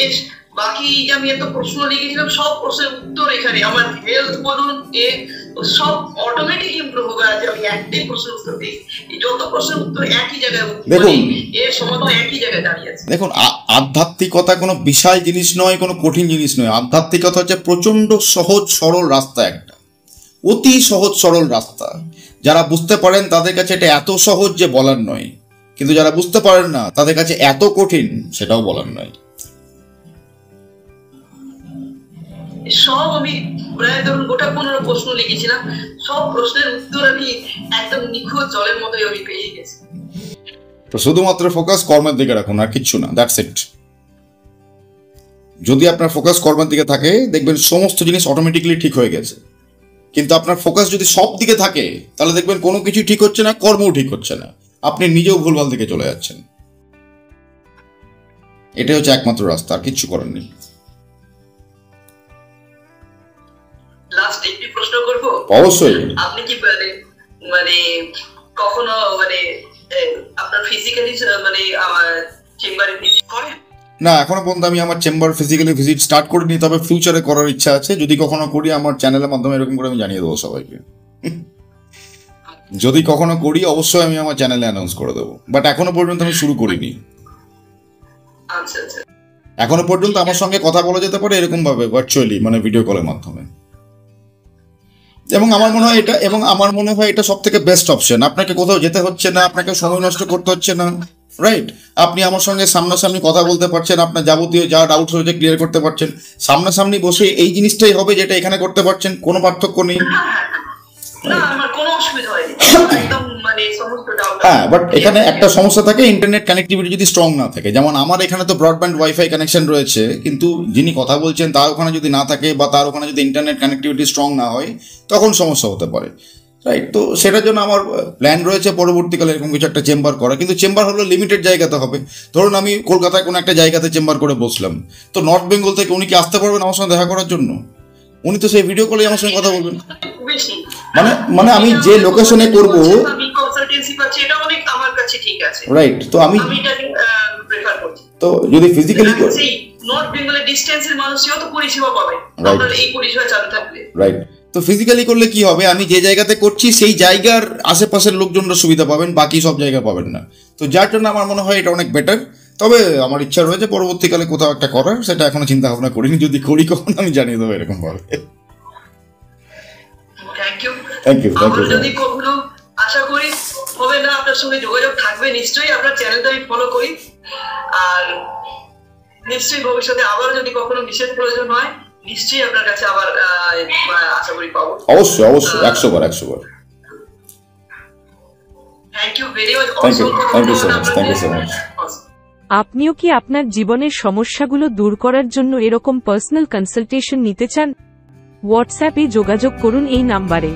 এর বাকি আমি এত প্রশ্ন লিখেছিলাম, সব প্রশ্নের উত্তর এখানে। আমার হেলথ বলুন, সব অটোমেটিক ইমপ্রুভ হবে। আজ আমি একটাই প্রশ্নের উত্তর দিই, যত প্রশ্নের উত্তর একই জায়গায়, দেখুন এর সমাধান একই জায়গায় দাঁড়িয়ে আছে। দেখুন, আধ্যাত্মিকতা কোনো বিশাল জিনিস নয়, কোনো কঠিন জিনিস নয়। আধ্যাত্মিকতা হচ্ছে প্রচন্ড সহজ সরল রাস্তা, একটা অতি সহজ সরল রাস্তা। যারা বুঝতে পারেন তাদের কাছে এটা এত সহজ যে বলার নয়, কিন্তু যারা বুঝতে পারেন না তাদের কাছে এত কঠিন, সেটাও বলার নয়। সব আমি প্রায় ধরুন গোটা 15 প্রশ্ন লিখেছিলাম, সব প্রশ্নের উত্তর আমি একদম নিখুঁত জলের মতোই আমি পেয়ে গেছি। তো শুধুমাত্র ফোকাস কর্মের দিকে রাখুন, আর কিচ্ছু না, দ্যাটস ইট। যদি আপনার ফোকাস কর্মের দিকে থাকে, দেখবেন সমস্ত জিনিস অটোমেটিকলি ঠিক হয়ে গেছে। কিন্তু আপনার ফোকাস যদি সব দিকে থাকে, তাহলে দেখবেন কোনো কিছু ঠিক হচ্ছে না, কর্মও ঠিক হচ্ছে না, আপনি নিজেও ভুলভাল দিকে চলে যাচ্ছেন। এটাই হচ্ছে একমাত্র রাস্তা, আর কিচ্ছু করার নেই। লাস্ট একটি প্রশ্ন করব? অবশ্যই। আপনি কি মানে কখনো আপনার ফিজিক্যালি আমার চেম্বারে ভিজিট করেন? না, এখনো পর্যন্ত আমি আমার চেম্বার ফিজিক্যালি ভিজিট স্টার্ট করিনি, তবে ফিউচারে করার ইচ্ছা আছে। যদি কখনো করি, আমার চ্যানেলের মাধ্যমে এরকম করে আমি জানিয়ে দেবো সবাইকে। যদি কখনো করি, অবশ্যই আমি আমার চ্যানেলে অ্যানাউন্স করে দেবো। বাট এখনো পর্যন্ত আমি শুরু করিনি। আচ্ছা আচ্ছা। এখনো পর্যন্ত আমার সঙ্গে কথা বলা যেতে পারে এরকম ভাবে, ভার্চুয়ালি, মানে ভিডিও কলের মাধ্যমে। এবং আমার মনে হয় এটা সব থেকে বেস্ট অপশন। আপনাকে কোথাও যেতে হচ্ছে না, আপনাকে সময় নষ্ট করতে হচ্ছে না, রাইট? আপনি আমার সঙ্গে সামনাসামনি কথা বলতে পারছেন, আপনার যাবতীয় যা ডাউট হয়েছে ক্লিয়ার করতে পারছেন। সামনাসামনি বসে এই জিনিসটাই হবে যেটা এখানে করতে পারছেন, কোনো পার্থক্য নেই। হ্যাঁ, বাট এখানে একটা সমস্যা থাকে, ইন্টারনেট কানেক্টিভিটি যদি স্ট্রং না থাকে। যেমন আমার এখানে তো ব্রডব্যান্ড ওয়াইফাই কানেকশন রয়েছে, কিন্তু যিনি কথা বলছেন তার ওখানে যদি না থাকে, বা তার ওখানে যদি ইন্টারনেট কানেক্টিভিটি স্ট্রং না হয়, তখন সমস্যা হতে পারে, রাইট? তো সেটার জন্য আমার প্ল্যান রয়েছে পরবর্তীকালে এরকম কিছু একটা চেম্বার করা। কিন্তু চেম্বার হলো লিমিটেড জায়গাতে হবে। ধরুন আমি কলকাতায় কোনো একটা জায়গাতে চেম্বার করে বসলাম, তো নর্থ বেঙ্গল থেকে উনি কি আসতে পারবেন আমার সঙ্গে দেখা করার জন্য? উনি তো সেই ভিডিও কলে আমার সঙ্গে কথা বলবেন। মানে আমি যে লোকেশনে করব, রাইট? তো আমি তো যদি ফিজিক্যালি রাইট, তো ফিজিক্যালি করলে কি হবে, আমি যে জায়গাতে করছি সেই জায়গার আশেপাশের লোকজনরা সুবিধা পাবেন, বাকি সব জায়গা পাবেন না। তো যার জন্য আমার মনে হয় এটা অনেক বেটার। তবে আমার ইচ্ছা রয়েছে পরবর্তীকালে কোথাও একটা করার, সেটা এখনো চিন্তা ভাবনা করিনি। যদি করি কখন আমি জানিয়ে দেবো এরকম ভাবে। Thank you. Thank you. যদি কখনো আশা করি হবে না, আপনার সঙ্গে যোগাযোগ থাকবে নিশ্চয়ই। আপনার চ্যানেলটা আমি ফলো করি, আর নিশ্চয়ই ভবিষ্যতে আবার যদি কখনো বিশেষ প্রয়োজন হয় নিশ্চয়ই আপনার কাছে আবার আশা করি পাবো। অবশ্যই অবশ্যই, 100 বার 100 বার। Thank you very much. Thank you so much, thank you so much. আপনিও কি আপনার জীবনের সমস্যাগুলো দূর করার জন্য এরকম পার্সোনাল কনসালটেশন নিতে চান? হোয়াটসঅ্যাপে যোগাযোগ করুন এই নাম্বারে।